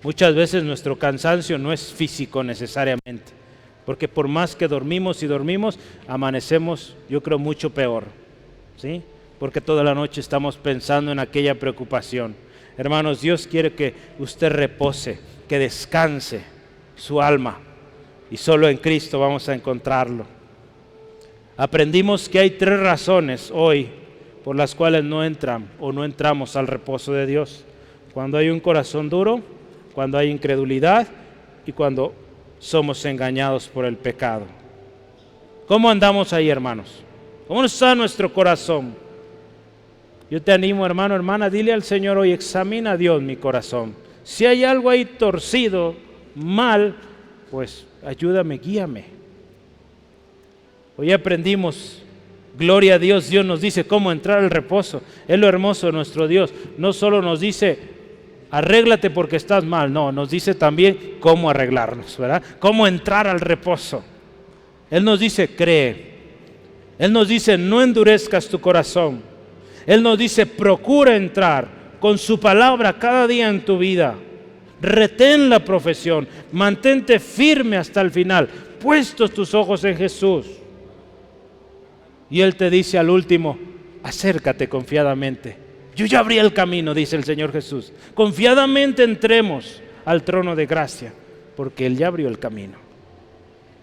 Muchas veces nuestro cansancio no es físico necesariamente, porque por más que dormimos y dormimos, amanecemos, yo creo, mucho peor. ¿Sí? Porque toda la noche estamos pensando en aquella preocupación. Hermanos, Dios quiere que usted repose, que descanse su alma, y solo en Cristo vamos a encontrarlo. Aprendimos que hay 3 razones hoy por las cuales no entran o no entramos al reposo de Dios: cuando hay un corazón duro, cuando hay incredulidad y cuando somos engañados por el pecado. ¿Cómo andamos ahí, hermanos? ¿Cómo está nuestro corazón? Yo te animo, hermano, hermana, dile al Señor hoy: examina a Dios mi corazón. Si hay algo ahí torcido, mal, pues ayúdame, guíame. Hoy aprendimos, gloria a Dios, Dios nos dice cómo entrar al reposo. Es lo hermoso de nuestro Dios. No solo nos dice arréglate porque estás mal, no, nos dice también cómo arreglarnos, ¿verdad? Cómo entrar al reposo. Él nos dice cree. Él nos dice no endurezcas tu corazón. Él nos dice procura entrar con su palabra cada día en tu vida. Retén la profesión, mantente firme hasta el final, puestos tus ojos en Jesús. Y Él te dice al último, acércate confiadamente. Yo ya abrí el camino, dice el Señor Jesús. Confiadamente entremos al trono de gracia, porque Él ya abrió el camino.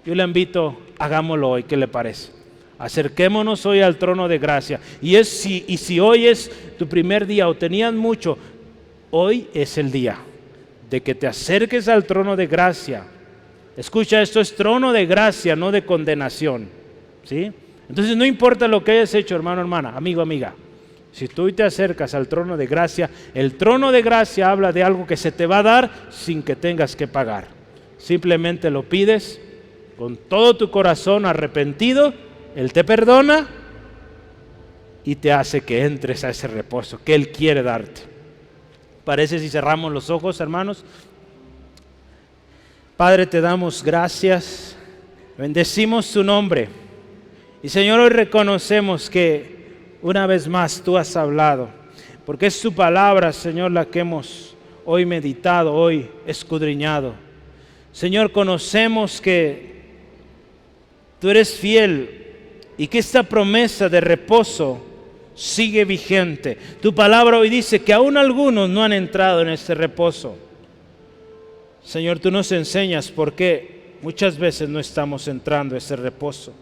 Yo le invito, hagámoslo hoy, ¿qué le parece? Acerquémonos hoy al trono de gracia. Y si hoy es tu primer día o tenías mucho, hoy es el día de que te acerques al trono de gracia. Escucha, esto es trono de gracia, no de condenación, ¿sí? Entonces no importa lo que hayas hecho, hermano, hermana, amigo, amiga. Si tú te acercas al trono de gracia, el trono de gracia habla de algo que se te va a dar sin que tengas que pagar. Simplemente lo pides con todo tu corazón arrepentido, Él te perdona y te hace que entres a ese reposo que Él quiere darte. Parece si cerramos los ojos, hermanos. Padre, te damos gracias, bendecimos tu nombre. Y Señor, hoy reconocemos que una vez más tú has hablado, porque es tu palabra, Señor, la que hemos hoy meditado, hoy escudriñado. Señor, conocemos que tú eres fiel y que esta promesa de reposo sigue vigente. Tu palabra hoy dice que aún algunos no han entrado en este reposo. Señor, tú nos enseñas por qué muchas veces no estamos entrando a ese reposo.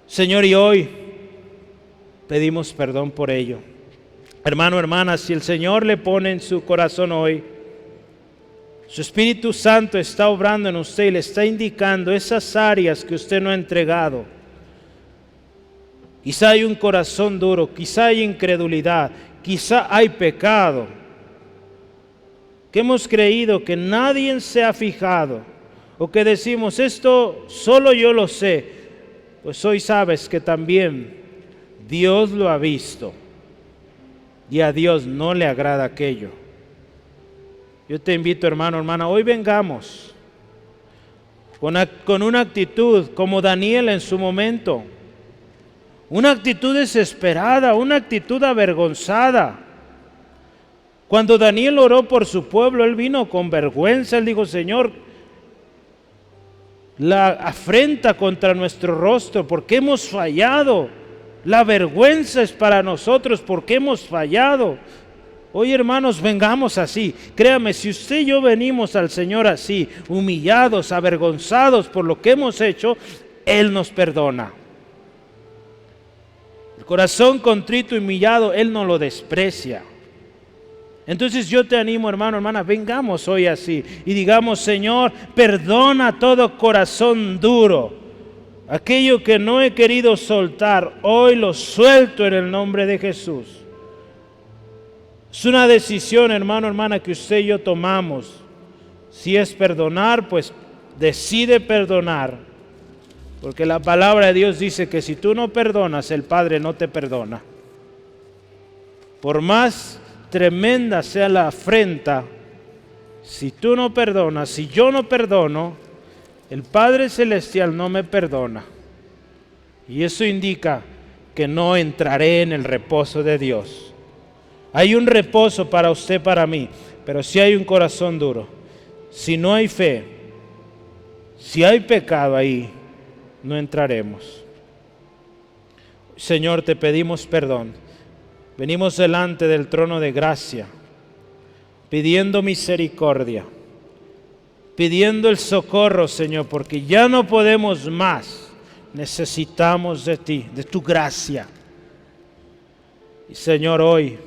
Señor, y hoy pedimos perdón por ello. Hermano, hermana, si el Señor le pone en su corazón hoy, su Espíritu Santo está obrando en usted y le está indicando esas áreas que usted no ha entregado. Quizá hay un corazón duro, quizá hay incredulidad, quizá hay pecado, que hemos creído que nadie se ha fijado, o que decimos, esto solo yo lo sé. Pues hoy sabes que también Dios lo ha visto y a Dios no le agrada aquello. Yo te invito, hermano, hermana, hoy vengamos con una actitud como Daniel en su momento, una actitud desesperada, una actitud avergonzada. Cuando Daniel oró por su pueblo, él vino con vergüenza, él dijo, Señor, la afrenta contra nuestro rostro porque hemos fallado. La vergüenza es para nosotros porque hemos fallado. Hoy, hermanos, vengamos así. Créame, si usted y yo venimos al Señor así, humillados, avergonzados por lo que hemos hecho, Él nos perdona. El corazón contrito y humillado, Él no lo desprecia. Entonces yo te animo, hermano, hermana, vengamos hoy así y digamos, Señor, perdona todo corazón duro. Aquello que no he querido soltar, hoy lo suelto en el nombre de Jesús. Es una decisión, hermano, hermana, que usted y yo tomamos. Si es perdonar, pues decide perdonar. Porque la palabra de Dios dice que si tú no perdonas, el Padre no te perdona. Por más tremenda sea la afrenta, si tú no perdonas, si yo no perdono, el Padre Celestial no me perdona. Y eso indica que no entraré en el reposo de Dios. Hay un reposo para usted, para mí, pero si hay un corazón duro, si no hay fe, si hay pecado ahí, no entraremos. Señor, te pedimos perdón. Venimos delante del trono de gracia, pidiendo misericordia, pidiendo el socorro, Señor, porque ya no podemos más. Necesitamos de ti, de tu gracia. Y Señor, hoy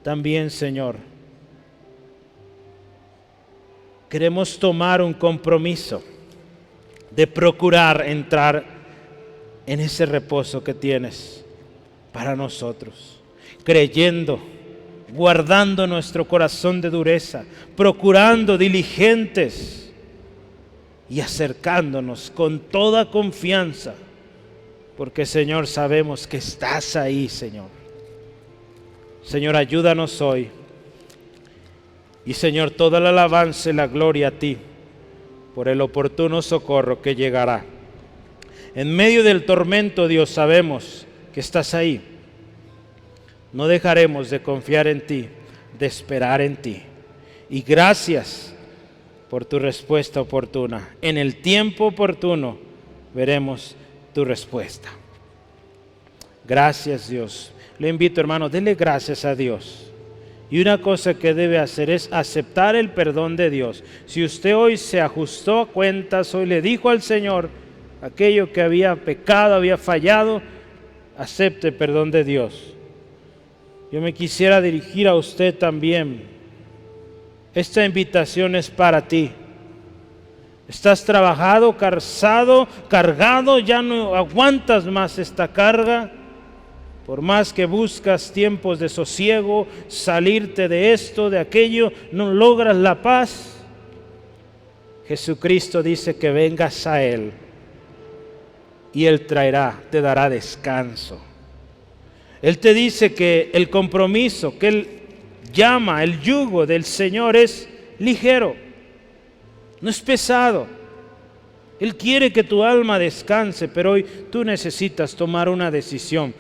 también, Señor, queremos tomar un compromiso de procurar entrar en ese reposo que tienes para nosotros, creyendo, guardando nuestro corazón de dureza, procurando diligentes y acercándonos con toda confianza, porque Señor, sabemos que estás ahí, Señor. Señor, ayúdanos hoy. Y Señor, toda la alabanza y la gloria a ti por el oportuno socorro que llegará. En medio del tormento, Dios, sabemos que estás ahí. No dejaremos de confiar en ti, de esperar en ti. Y gracias por tu respuesta oportuna. En el tiempo oportuno veremos tu respuesta. Gracias, Dios. Le invito, hermano, dele gracias a Dios. Y una cosa que debe hacer es aceptar el perdón de Dios. Si usted hoy se ajustó a cuentas, hoy le dijo al Señor aquello que había pecado, había fallado, acepte el perdón de Dios. Yo me quisiera dirigir a usted también. Esta invitación es para ti. Estás trabajado, cansado, cargado, ya no aguantas más esta carga. Por más que buscas tiempos de sosiego, salirte de esto, de aquello, no logras la paz. Jesucristo dice que vengas a Él y Él te dará descanso. Él te dice que el compromiso que Él llama, el yugo del Señor es ligero, no es pesado. Él quiere que tu alma descanse, pero hoy tú necesitas tomar una decisión.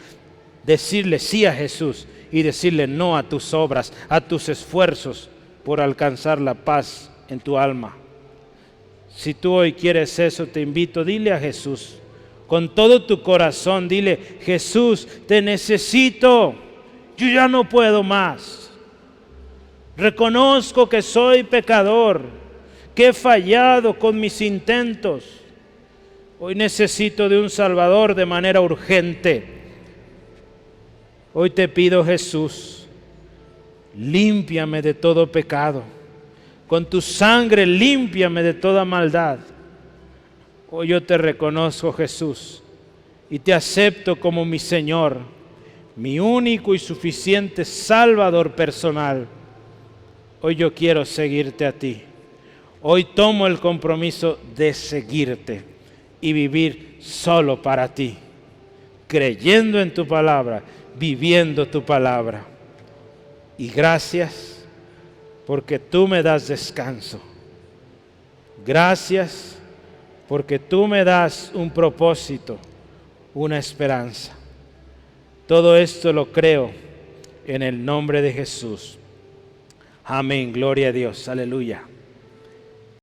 Decirle sí a Jesús y decirle no a tus obras, a tus esfuerzos por alcanzar la paz en tu alma. Si tú hoy quieres eso, te invito, dile a Jesús, con todo tu corazón, dile: Jesús, te necesito, yo ya no puedo más. Reconozco que soy pecador, que he fallado con mis intentos. Hoy necesito de un Salvador de manera urgente. Hoy te pido, Jesús, límpiame de todo pecado. Con tu sangre límpiame de toda maldad. Hoy yo te reconozco, Jesús, y te acepto como mi Señor, mi único y suficiente Salvador personal. Hoy yo quiero seguirte a ti. Hoy tomo el compromiso de seguirte y vivir solo para ti, creyendo en tu palabra, viviendo tu palabra. Y gracias porque tú me das descanso. Gracias porque tú me das un propósito, una esperanza. Todo esto lo creo en el nombre de Jesús. Amén. Gloria a Dios. Aleluya.